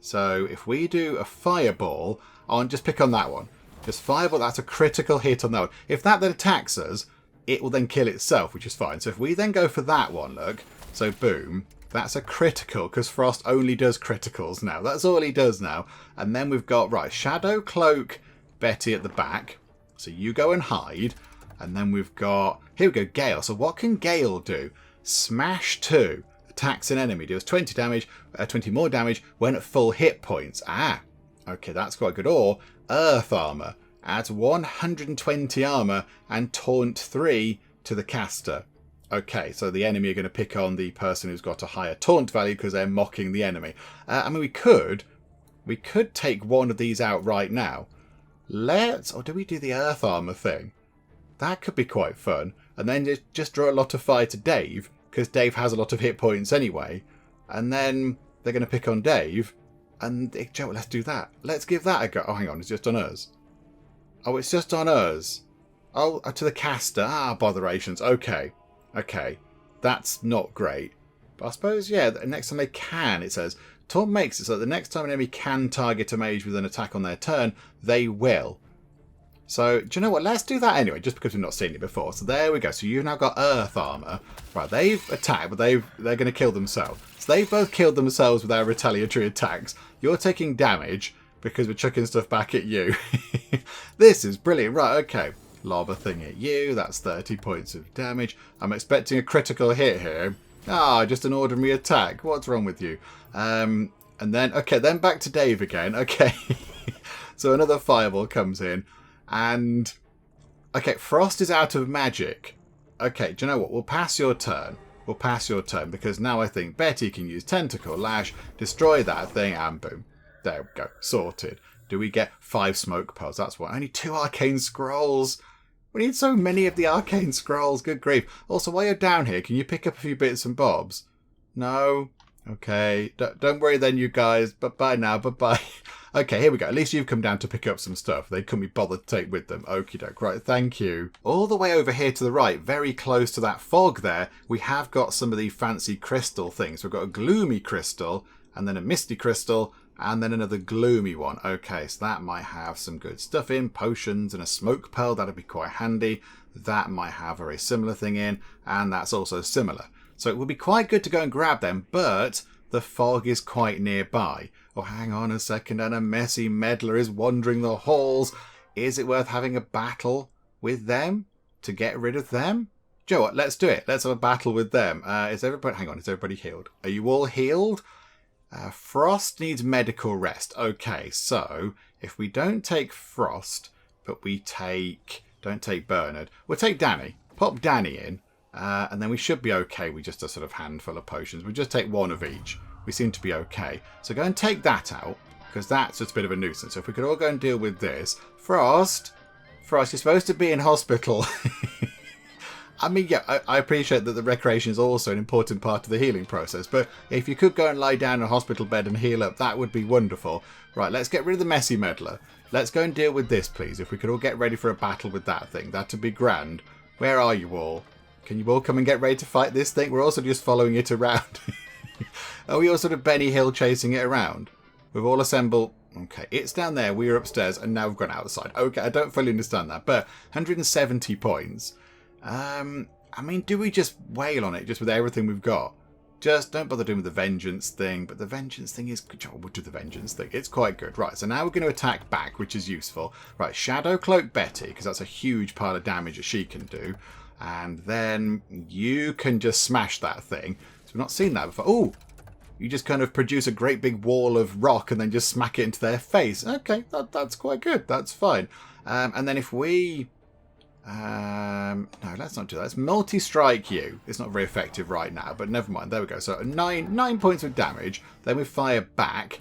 So if we do a fireball on, just pick on that one. Just fireball, that's a critical hit on that one. If that then attacks us, it will then kill itself, which is fine. So if we then go for that one, look. So boom, that's a critical because Frost only does criticals now. That's all he does now. And then we've got, right, Shadow Cloak Betty at the back. So you go and hide. And then we've got, here we go, Gale. So what can Gale do? Smash 2. Attacks an enemy. Deals 20 damage, 20 more damage when at full hit points. Ah, okay, that's quite good. Or Earth Armor. Adds 120 armor and taunt 3 to the caster. Okay, so the enemy are going to pick on the person who's got a higher taunt value because they're mocking the enemy. I mean, we could take one of these out right now. Or do we do the earth armor thing? That could be quite fun. And then just draw a lot of fire to Dave because Dave has a lot of hit points anyway. And then they're going to pick on Dave. And Joe, let's do that. Let's give that a go. Oh, hang on, it's just on us. Oh, it's just on us. Oh, to the caster. Ah, botherations. Okay. That's not great. But I suppose, yeah, the next time they can, it says, Taunt makes it so that the next time an enemy can target a mage with an attack on their turn, they will. So, do you know what? Let's do that anyway, just because we've not seen it before. So there we go. So you've now got earth armor. Right, they've attacked, but they're going to kill themselves. So they've both killed themselves with their retaliatory attacks. You're taking damage because we're chucking stuff back at you. This is brilliant. Right, okay. Lava thing at you. That's 30 points of damage. I'm expecting a critical hit here. Ah, just an ordinary attack. What's wrong with you? And then, okay, then back to Dave again. Okay. So another fireball comes in. And, okay, Frost is out of magic. Okay, do you know what? We'll pass your turn. We'll pass your turn because now I think Betty can use Tentacle Lash, destroy that thing, and boom. There we go. Sorted. Do we get 5 smoke pearls? That's what. Only 2 arcane scrolls. We need so many of the arcane scrolls. Good grief. Also, while you're down here, can you pick up a few bits and bobs? No? Okay. Don't worry then, you guys. Bye now. Bye-bye. Okay, here we go. At least you've come down to pick up some stuff they couldn't be bothered to take with them. Okie doke. Right, thank you. All the way over here to the right, very close to that fog there, we have got some of the fancy crystal things. We've got a gloomy crystal, and then a misty crystal, and then another gloomy one. Okay, so that might have some good stuff in. Potions and a smoke pearl, that'd be quite handy. That might have a very similar thing in, and that's also similar. So it would be quite good to go and grab them, but the fog is quite nearby. Oh, hang on a second, and a messy meddler is wandering the halls. Is it worth having a battle with them to get rid of them? Do you know what? Let's do it. Let's have a battle with them. Is everybody? Hang on, is everybody healed? Are you all healed? Frost needs medical rest. Okay, so if we don't take Frost, but we don't take Bernard, we'll take Danny. Pop Danny in, and then we should be okay with just a sort of handful of potions. We'll just take 1 of each. We seem to be okay. So go and take that out, because that's just a bit of a nuisance. So if we could all go and deal with this. Frost, you're supposed to be in hospital. I mean, yeah, I appreciate that the recreation is also an important part of the healing process, but if you could go and lie down in a hospital bed and heal up, that would be wonderful. Right, let's get rid of the messy meddler. Let's go and deal with this, please. If we could all get ready for a battle with that thing, that'd be grand. Where are you all? Can you all come and get ready to fight this thing? We're also just following it around. Are we all sort of Benny Hill chasing it around? We've all assembled. Okay, it's down there. We're upstairs, and now we've gone outside. Okay, I don't fully understand that, but 170 points. I mean, do we just wail on it just with everything we've got? Just don't bother doing the vengeance thing, but the vengeance thing is... we'll do the vengeance thing. It's quite good. Right, so now we're going to attack back, which is useful. Right, Shadow Cloak Betty, because that's a huge pile of damage that she can do. And then you can just smash that thing. So we've not seen that before. Oh, you just kind of produce a great big wall of rock and then just smack it into their face. Okay, that's quite good. That's fine. And then if we... no, let's not do that. Let's multi-strike you. It's not very effective right now, but never mind. There we go. So 9 points of damage. Then we fire back.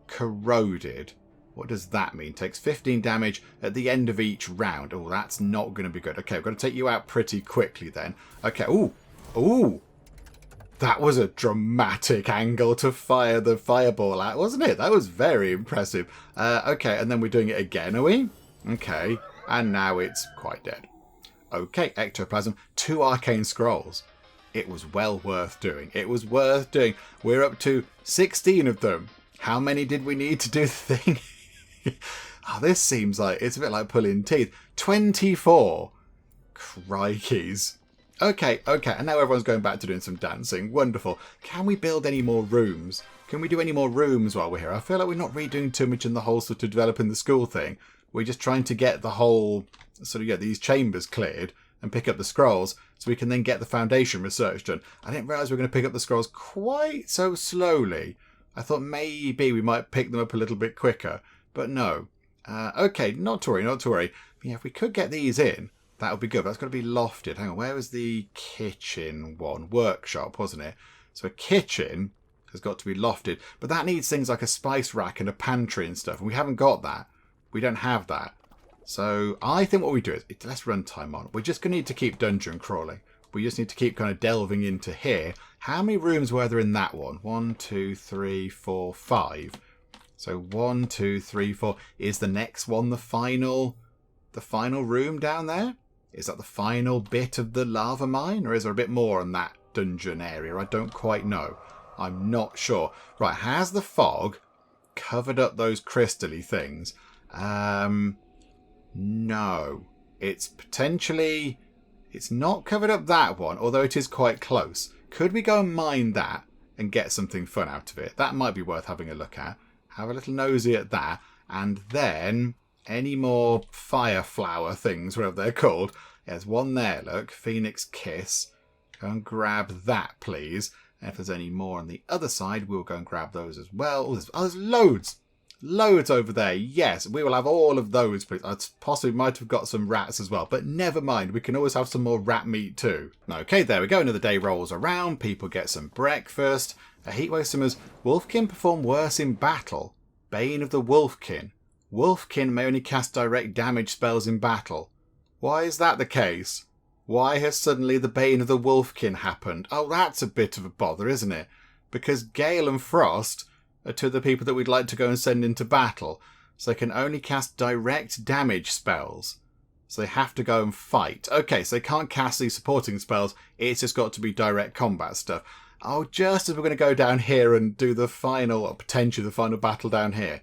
Corroded. What does that mean? Takes 15 damage at the end of each round. Oh, that's not going to be good. Okay, I've got to take you out pretty quickly then. Okay. Ooh. That was a dramatic angle to fire the fireball at, wasn't it? That was very impressive. Okay, and then we're doing it again, are we? Okay. And now it's quite dead. Okay, ectoplasm. 2 arcane scrolls. It was well worth doing. It was worth doing. We're up to 16 of them. How many did we need to do the thing? Oh, this seems like it's a bit like pulling teeth. 24. Crikeys. Okay. And now everyone's going back to doing some dancing. Wonderful. Can we build any more rooms? Can we do any more rooms while we're here? I feel like we're not really doing too much in the whole sort of developing the school thing. We're just trying to get the whole sort of, these chambers cleared and pick up the scrolls so we can then get the foundation research done. I didn't realise we were going to pick up the scrolls quite so slowly. I thought maybe we might pick them up a little bit quicker, but no. Okay, not to worry. Yeah, if we could get these in, that would be good. That's got to be lofted. Hang on, where was the kitchen one? Workshop, wasn't it? So a kitchen has got to be lofted, but that needs things like a spice rack and a pantry and stuff, and we haven't got that. We don't have that. So I think what we do is, let's run time on. We're just going to need to keep dungeon crawling. We just need to keep kind of delving into here. How many rooms were there in that one? 1, 2, 3, 4, 5. So 1, 2, 3, 4. Is the next one the final room down there? Is that the final bit of the lava mine? Or is there a bit more on that dungeon area? I don't quite know. I'm not sure. Right, has the fog covered up those crystally things? No. It's potentially... It's not covered up that one, although it is quite close. Could we go and mine that and get something fun out of it? That might be worth having a look at. Have a little nosy at that. And then any more fire flower things, whatever they're called. There's one there, look. Phoenix Kiss. Go and grab that, please. And if there's any more on the other side, we'll go and grab those as well. Oh, there's loads. Loads over there. Yes, we will have all of those, please. I possibly might have got some rats as well, but never mind. We can always have some more rat meat too. Okay, there we go. Another day rolls around. People get some breakfast. A heatwave summers. Wolfkin perform worse in battle. Bane of the Wolfkin. Wolfkin may only cast direct damage spells in battle. Why is that the case? Why has suddenly the Bane of the Wolfkin happened? Oh, that's a bit of a bother, isn't it? Because Gale and Frost are two of the people that we'd like to go and send into battle. So they can only cast direct damage spells. So they have to go and fight. Okay, so they can't cast these supporting spells. It's just got to be direct combat stuff. Oh, just as we're going to go down here and do the final, or potentially the final battle down here.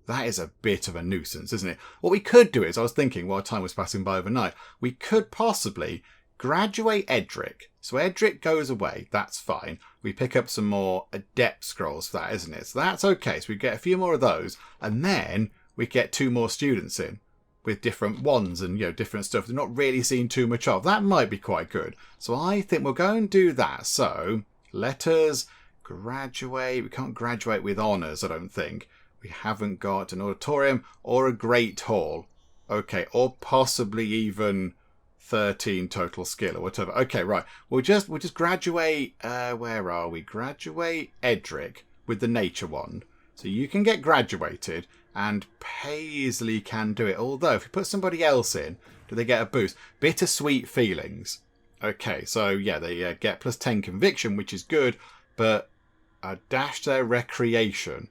That is a bit of a nuisance, isn't it? What we could do is, I was thinking while time was passing by overnight, we could possibly graduate Edric. So Edric goes away, that's fine. We pick up some more adept scrolls for that, isn't it? So that's okay. So we get a few more of those, and then we get 2 more students in with different wands and, you know, different stuff they're not really seeing too much of. That might be quite good. So I think we'll go and do that. So let us graduate. We can't graduate with honours, I don't think. We haven't got an auditorium or a great hall. Okay, or possibly even 13 total skill or whatever. Okay, right. We'll just graduate. Where are we? Graduate Edric with the nature wand. So you can get graduated, and Paisley can do it. Although if you put somebody else in, do they get a boost? Bittersweet feelings. Okay, so yeah, they get plus 10 conviction, which is good, but a dash their recreation.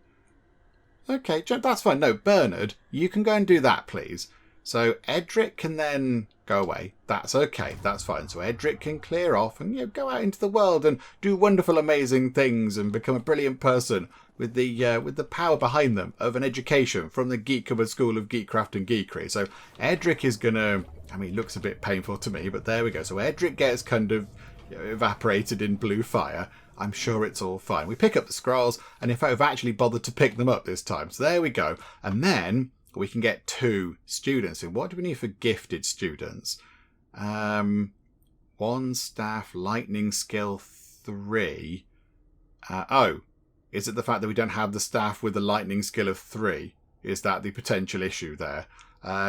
Okay, that's fine. No, Bernard, you can go and do that, please. So Edric can then go away. That's okay. That's fine. So Edric can clear off and, you know, go out into the world and do wonderful, amazing things and become a brilliant person with the power behind them of an education from the Geek Cupboard School of Geekcraft and Geekery. So Edric is gonna. I mean, it looks a bit painful to me, but there we go. So Edric gets kind of, you know, evaporated in blue fire. I'm sure it's all fine. We pick up the scrolls, and in fact, we've actually bothered to pick them up this time. So there we go. And then we can get 2 students in. What do we need for gifted students? 1 staff, lightning skill 3. Is it the fact that we don't have the staff with the lightning skill of 3? Is that the potential issue there?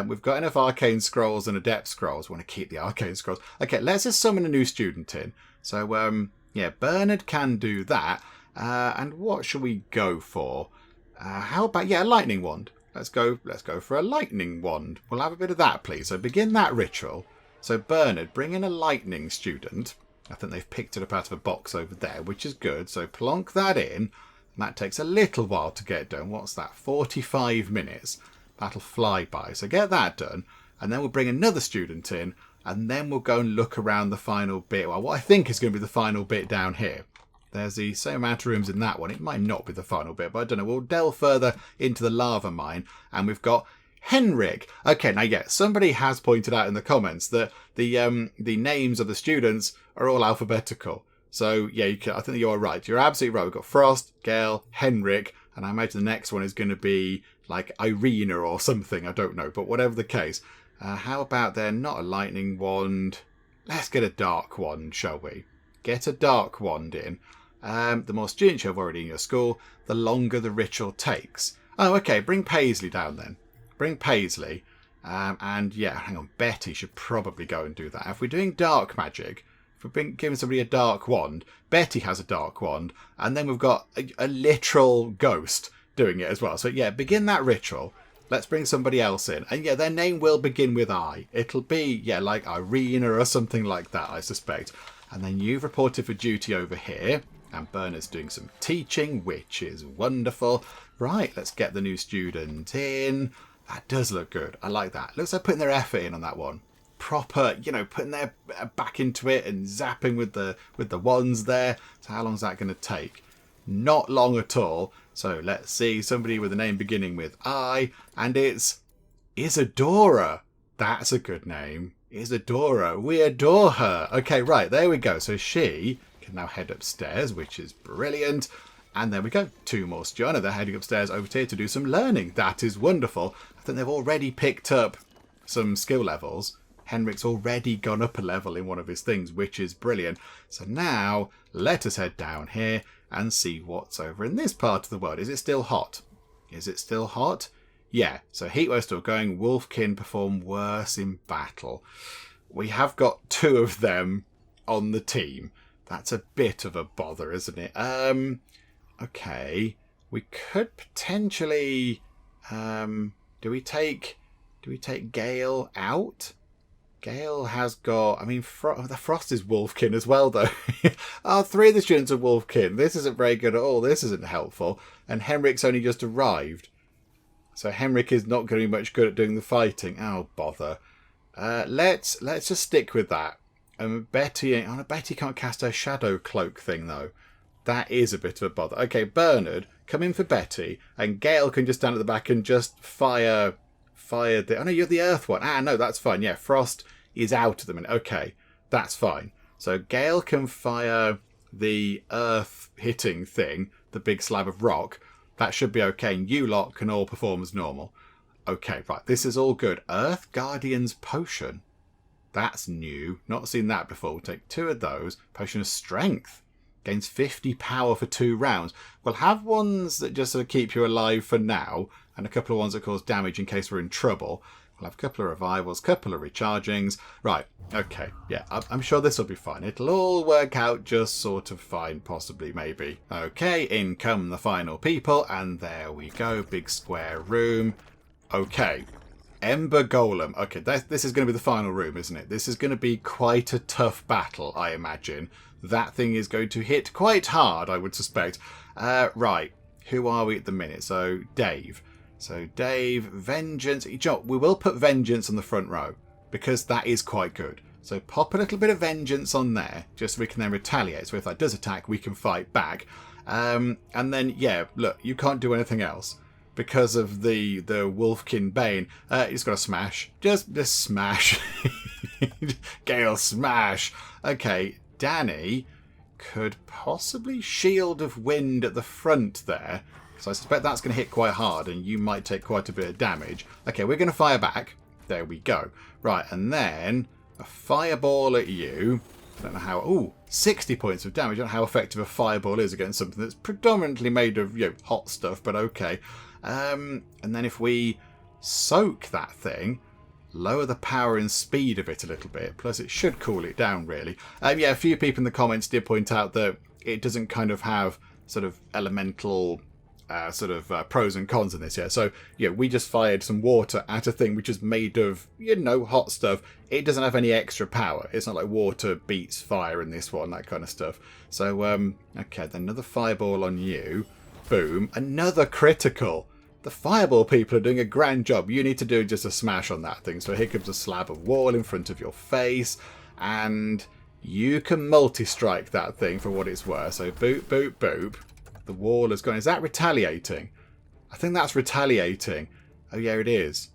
We've got enough arcane scrolls and adept scrolls. We want to keep the arcane scrolls. Okay, let's just summon a new student in. So, yeah, Bernard can do that. And what should we go for? How about, yeah, a lightning wand. Let's go for a lightning wand. We'll have a bit of that, please. So begin that ritual. So Bernard, bring in a lightning student. I think they've picked it up out of a box over there, which is good. So plonk that in. And that takes a little while to get done. What's that? 45 minutes. That'll fly by. So get that done. And then we'll bring another student in. And then we'll go and look around the final bit. Well, what I think is going to be the final bit down here. There's the same amount of rooms in that one. It might not be the final bit, but I don't know. We'll delve further into the lava mine. And we've got Henrik. Okay, now, yeah, somebody has pointed out in the comments that the names of the students are all alphabetical. So, yeah, I think you're right. You're absolutely right. We've got Frost, Gale, Henrik, and I imagine the next one is going to be like Irina or something. I don't know, but whatever the case. How about then not a lightning wand? Let's get a dark wand, shall we? Get a dark wand in. The more students you have already in your school, the longer the ritual takes. Oh, okay. Bring Paisley down then. Bring Paisley. And yeah, hang on. Betty should probably go and do that. If we're doing dark magic, if we're giving somebody a dark wand, Betty has a dark wand. And then we've got a literal ghost doing it as well. So yeah, begin that ritual. Let's bring somebody else in. And yeah, their name will begin with I. It'll be, yeah, like Irina or something like that, I suspect. And then you've reported for duty over here. And Bernard's doing some teaching, which is wonderful. Right, let's get the new student in. That does look good. I like that. Looks like putting their effort in on that one. Proper, you know, putting their back into it and zapping with the wands there. So how long is that going to take? Not long at all. So let's see. Somebody with a name beginning with I. And it's Isadora. That's a good name. Isadora. We adore her. Okay, right. There we go. So she can now head upstairs, which is brilliant. And there we go. 2 more students. They're heading upstairs over here to do some learning. That is wonderful. I think they've already picked up some skill levels. Henrik's already gone up a level in one of his things, which is brilliant. So now let us head down here and see what's over in this part of the world. Is it still hot? Is it still hot? Yeah, so heatwave still going. Wolfkin perform worse in battle. We have got 2 of them on the team. That's a bit of a bother, isn't it? Okay. We could potentially... do we take Gale out? Gale has got... I mean, the Frost is Wolfkin as well, though. 3 of the students are Wolfkin. This isn't very good at all. This isn't helpful. And Henrik's only just arrived. So Henrik is not going to be much good at doing the fighting. Oh, bother. Let's just stick with that. Betty can't cast her shadow cloak thing, though. That is a bit of a bother. Okay, Bernard, come in for Betty. And Gale can just stand at the back and just fire the... Oh, no, you're the earth one. No, that's fine. Yeah, Frost is out at the minute. Okay, that's fine. So Gale can fire the earth hitting thing, the big slab of rock. That should be okay. And you lot can all perform as normal. Okay, right. This is all good. Earth Guardian's Potion. That's new. Not seen that before. We'll take 2 of those. Potion of Strength. Gains 50 power for 2 rounds. We'll have ones that just sort of keep you alive for now. And a couple of ones that cause damage in case we're in trouble. We'll have a couple of revivals, couple of rechargings. Right. Okay. Yeah, I'm sure this will be fine. It'll all work out just sort of fine, possibly, maybe. Okay, in come the final people. And there we go. Big square room. Okay. Ember Golem. Okay, this is going to be the final room, isn't it? This is going to be quite a tough battle, I imagine. That thing is going to hit quite hard, I would suspect. Right. Who are we at the minute? So, Dave. So, Dave, Vengeance. We will put Vengeance on the front row, because that is quite good. So, pop a little bit of Vengeance on there, just so we can then retaliate. So, if that does attack, we can fight back. And then, yeah, look, you can't do anything else. Because of the Wolfkin Bane. He's got to smash. Just smash. Gale, smash. Okay, Danny could possibly Shield of Wind at the front there. So I suspect that's going to hit quite hard and you might take quite a bit of damage. Okay, we're going to fire back. There we go. Right, and then a fireball at you. I don't know how... Ooh, 60 points of damage. I don't know how effective a fireball is against something that's predominantly made of, hot stuff, but okay. And then if we soak that thing, lower the power and speed of it a little bit, plus it should cool it down, really. Yeah, a few people in the comments did point out that it doesn't kind of have sort of elemental pros and cons in this, yeah. So, we just fired some water at a thing which is made of, hot stuff. It doesn't have any extra power. It's not like water beats fire in this one, that kind of stuff. So, okay, then another fireball on you. Boom. Another critical. The fireball people are doing a grand job. You need to do just a smash on that thing. So here comes a slab of wall in front of your face. And you can multi-strike that thing for what it's worth. So boop, boop, boop. The wall has gone. Is that retaliating? I think that's retaliating. Oh, yeah, it is.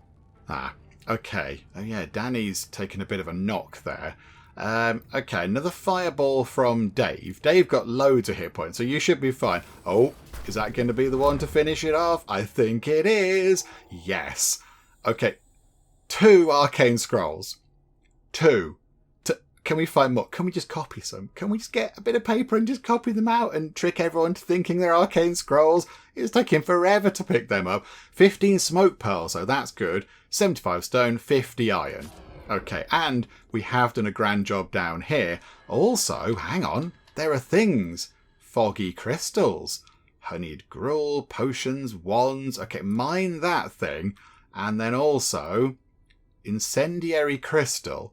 Okay. Oh, yeah, Danny's taken a bit of a knock there. Okay, another fireball from Dave. Dave got loads of hit points, so you should be fine. Oh, is that going to be the one to finish it off? I think it is. Yes. Okay, 2 arcane scrolls. 2. Can we find more? Can we just copy some? Can we just get a bit of paper and just copy them out and trick everyone to thinking they're arcane scrolls? It's taking forever to pick them up. 15 smoke pearls, so that's good. 75 stone, 50 iron. Okay, and we have done a grand job down here. Also, hang on, there are things. Foggy crystals, honeyed gruel, potions, wands. Okay, mine that thing. And then also, incendiary crystal.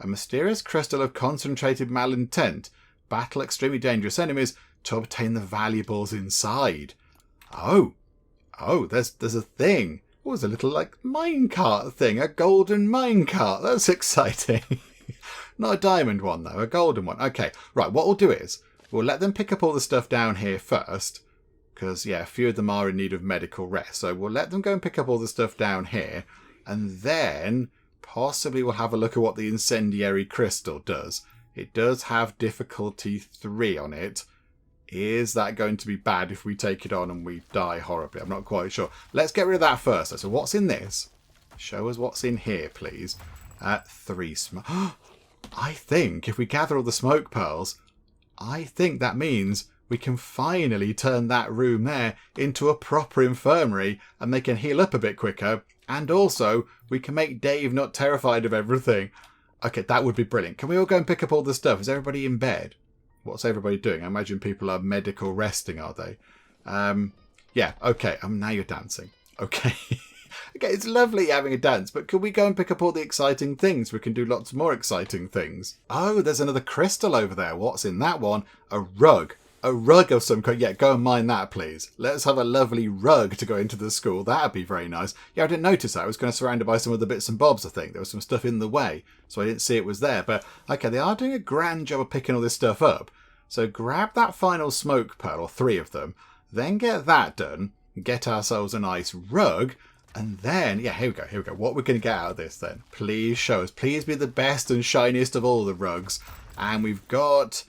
A mysterious crystal of concentrated malintent. Battle extremely dangerous enemies to obtain the valuables inside. Oh, there's a thing. What was a little minecart thing? A golden minecart. That's exciting. Not a diamond one though, a golden one. Okay, right, what we'll do is we'll let them pick up all the stuff down here first. Because, yeah, a few of them are in need of medical rest. So we'll let them go and pick up all the stuff down here. And then possibly we'll have a look at what the incendiary crystal does. It does have difficulty 3 on it. Is that going to be bad if we take it on and we die horribly? I'm not quite sure. Let's get rid of that first. So what's in this? Show us what's in here, please. 3 smoke. I think if we gather all the smoke pearls, I think that means we can finally turn that room there into a proper infirmary and they can heal up a bit quicker. And also, we can make Dave not terrified of everything. Okay, that would be brilliant. Can we all go and pick up all the stuff? Is everybody in bed? What's everybody doing? I imagine people are medical resting, are they? Yeah, okay. Now you're dancing. Okay. Okay, it's lovely having a dance, but could we go and pick up all the exciting things? We can do lots more exciting things. Oh, there's another crystal over there. What's in that one? A rug. A rug of some kind. Yeah, go and mine that, please. Let's have a lovely rug to go into the school. That'd be very nice. Yeah, I didn't notice that. I was kind of surrounded by some of the bits and bobs, I think. There was some stuff in the way, so I didn't see it was there. But, okay, they are doing a grand job of picking all this stuff up. So grab that final smoke pearl, or 3 of them. Then get that done. Get ourselves a nice rug. And then, yeah, here we go. What we're going to get out of this then? Please show us. Please be the best and shiniest of all the rugs. And we've got...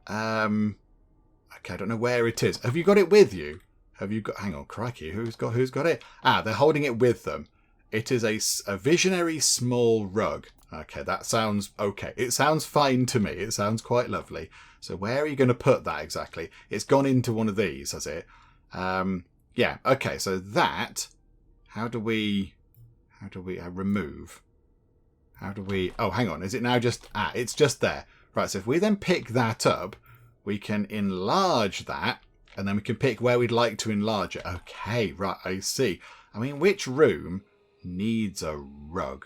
Okay, I don't know where it is. Have you got it with you? Have you got... Hang on, crikey. Who's got it? Ah, they're holding it with them. It is a visionary small rug. Okay, that sounds okay. It sounds fine to me. It sounds quite lovely. So where are you going to put that exactly? It's gone into one of these, has it? Yeah, okay, so that... How do we remove? How do we... Oh, hang on. Is it now just... Ah, it's just there. Right, so if we then pick that up, we can enlarge that, and then we can pick where we'd like to enlarge it. Okay, right, I see. I mean, which room needs a rug?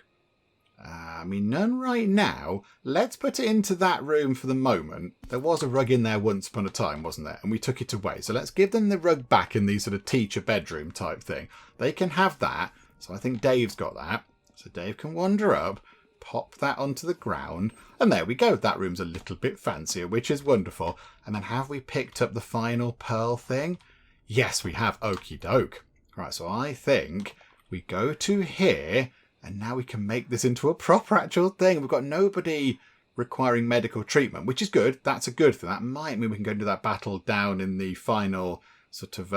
I mean, none right now. Let's put it into that room for the moment. There was a rug in there once upon a time, wasn't there? And we took it away. So let's give them the rug back in the sort of teacher bedroom type thing. They can have that. So I think Dave's got that. So Dave can wander up, pop that onto the ground. And there we go. That room's a little bit fancier, which is wonderful. And then have we picked up the final pearl thing? Yes, we have. Okie doke. Right, so I think we go to here... And now we can make this into a proper actual thing. We've got nobody requiring medical treatment, which is good. That's a good thing. That might mean we can go into that battle down in the final sort of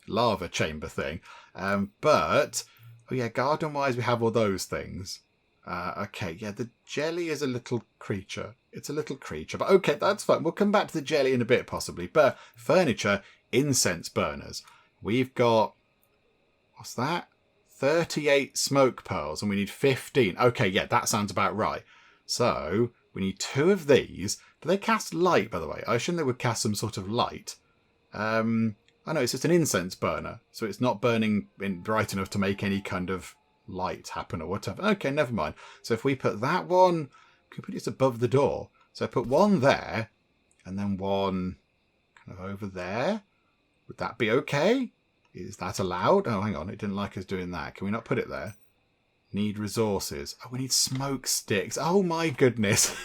lava chamber thing. But, oh yeah, garden-wise, we have all those things. Okay, yeah, the jelly is a little creature. It's a little creature. But okay, that's fine. We'll come back to the jelly in a bit, possibly. But furniture, incense burners. We've got... What's that? 38 smoke pearls and we need 15. Okay, yeah, that sounds about right. So we need 2 of these. Do they cast light, by the way? I assume they would cast some sort of light. I know it's just an incense burner, so it's not burning bright enough to make any kind of light happen or whatever. Okay, never mind. So if we put that one, can we put it above the door? So I put one there and then one kind of over there. Would that be okay? Is that allowed? Oh, hang on. It didn't like us doing that. Can we not put it there? Need resources. Oh, we need smoke sticks. Oh, my goodness.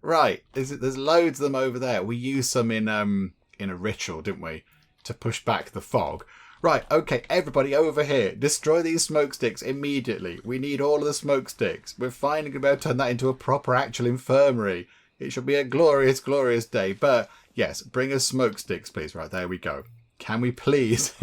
Right. There's loads of them over there. We used some in a ritual, didn't we? To push back the fog. Right. Okay. Everybody over here. Destroy these smoke sticks immediately. We need all of the smoke sticks. We're finally going to be able to turn that into a proper actual infirmary. It should be a glorious, glorious day. But, yes, bring us smoke sticks, please. Right. There we go. Can we please,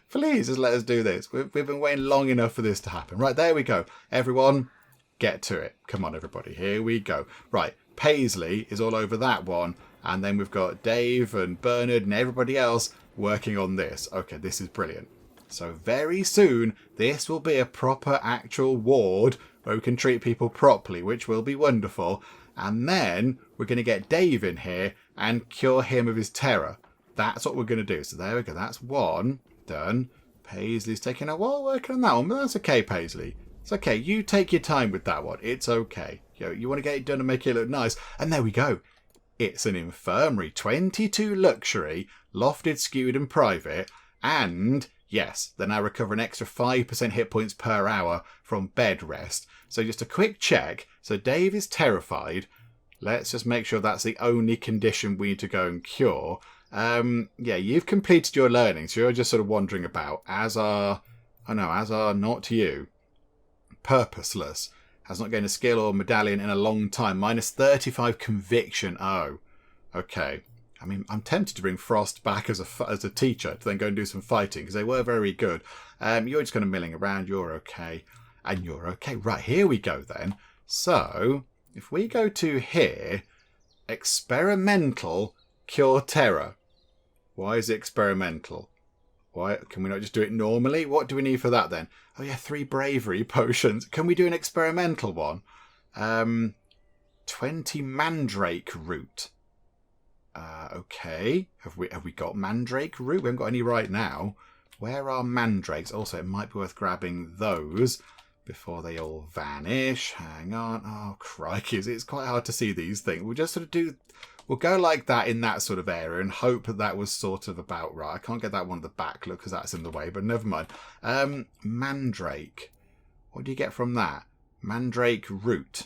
please just let us do this? We've been waiting long enough for this to happen. Right, there we go. Everyone, get to it. Come on, everybody. Here we go. Right, Paisley is all over that one. And then we've got Dave and Bernard and everybody else working on this. Okay, this is brilliant. So very soon, this will be a proper actual ward where we can treat people properly, which will be wonderful. And then we're going to get Dave in here and cure him of his terror. That's what we're going to do. So there we go. That's one done. Paisley's taking a while working on that one, but that's okay, Paisley. It's okay. You take your time with that one. It's okay. You want to get it done and make it look nice. And there we go. It's an infirmary. 22 luxury, lofted, skewed and private. And, yes, they now recover an extra 5% hit points per hour from bed rest. So just a quick check. So Dave is terrified. Let's just make sure that's the only condition we need to go and cure. Yeah, you've completed your learning, so you're just sort of wandering about, as are not you. Purposeless. Has not gained a skill or medallion in a long time. Minus 35 conviction. Oh, okay. I mean, I'm tempted to bring Frost back as a teacher to then go and do some fighting, because they were very good. You're just kind of milling around. You're okay. And you're okay. Right, here we go then. So, if we go to here, experimental Cure terror. Why is it experimental? Why can we not just do it normally? What do we need for that then? Oh yeah, 3 bravery potions. Can we do an experimental one? 20 mandrake root. Okay. Have we got mandrake root? We haven't got any right now. Where are mandrakes? Also, it might be worth grabbing those before they all vanish. Hang on. Oh, crikey. It's quite hard to see these things. We'll just sort of do... We'll go like that in that sort of area and hope that was sort of about right. I can't get that one at the back, look, because that's in the way, but never mind. Mandrake. What do you get from that? Mandrake root.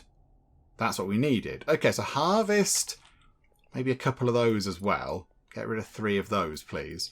That's what we needed. Okay, so harvest maybe a couple of those as well. Get rid of 3 of those, please.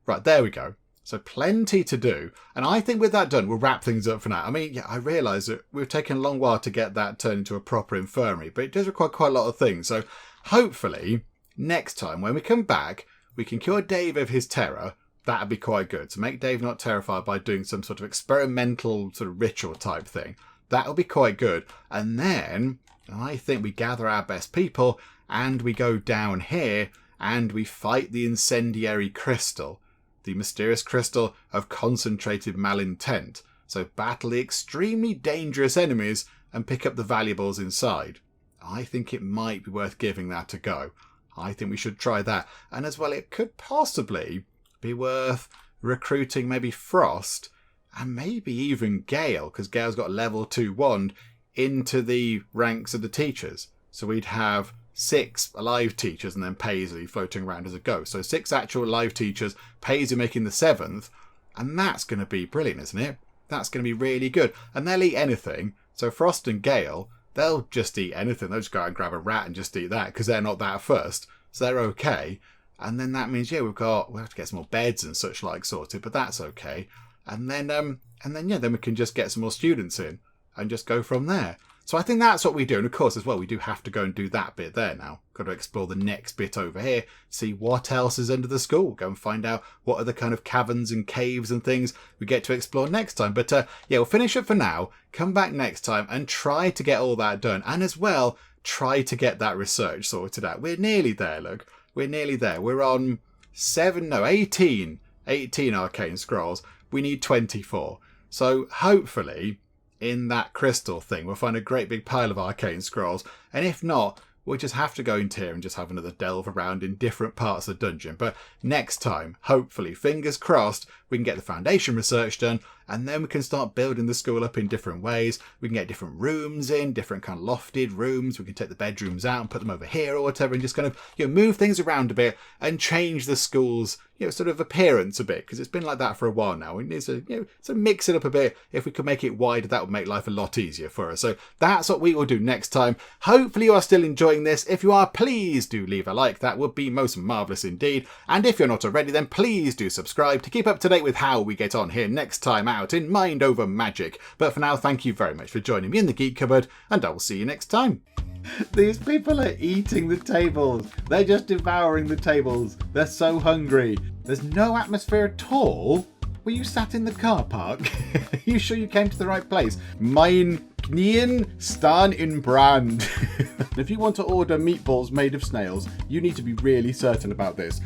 Right, there we go. So plenty to do. And I think with that done, we'll wrap things up for now. I mean, yeah, I realise that we've taken a long while to get that turned into a proper infirmary, but it does require quite a lot of things. So hopefully, next time when we come back, we can cure Dave of his terror. That'd be quite good. To make Dave not terrified by doing some sort of experimental sort of ritual type thing. That'll be quite good. And then I think we gather our best people and we go down here and we fight the incendiary crystal. The mysterious crystal of concentrated malintent. So battle the extremely dangerous enemies and pick up the valuables inside. I think it might be worth giving that a go. I think we should try that. And as well, it could possibly be worth recruiting maybe Frost and maybe even Gale, because Gale's got a level 2 wand, into the ranks of the teachers. So we'd have 6 alive teachers and then Paisley floating around as a ghost. So 6 actual live teachers, Paisley making the 7th. And that's going to be brilliant, isn't it? That's going to be really good. And they'll eat anything. So Frost and Gale, they'll just eat anything. They'll just go out and grab a rat and just eat that because they're not that first. So they're okay. And then that means, yeah, we'll have to get some more beds and such like sorted, but that's okay. And then we can just get some more students in and just go from there. So I think that's what we do. And of course, as well, we do have to go and do that bit there now. Got to explore the next bit over here, see what else is under the school. Go and find out what other kind of caverns and caves and things we get to explore next time. But yeah, we'll finish it for now. Come back next time and try to get all that done. And as well, try to get that research sorted out. We're nearly there, look. We're nearly there. We're on 18 arcane scrolls. We need 24. So hopefully, in that crystal thing, we'll find a great big pile of arcane scrolls. And if not, we'll just have to go into here and just have another delve around in different parts of the dungeon. But next time, hopefully, fingers crossed, we can get the foundation research done. And then we can start building the school up in different ways. We can get different rooms in, different kind of lofted rooms. We can take the bedrooms out and put them over here or whatever and just kind of, move things around a bit and change the school's, sort of appearance a bit, because it's been like that for a while now. We need to, sort of mix it up a bit. If we could make it wider, that would make life a lot easier for us. So that's what we will do next time. Hopefully you are still enjoying this. If you are, please do leave a like. That would be most marvellous indeed. And if you're not already, then please do subscribe to keep up to date with how we get on here next time out in Mind Over Magic. But for now, thank you very much for joining me in the Geek Cupboard, and I will see you next time. These people are eating the tables. They're just devouring the tables. They're so hungry. There's no atmosphere at all. Were you sat in the car park? Are you sure you came to the right place? Mein Knien staan in brand. If you want to order meatballs made of snails, you need to be really certain about this.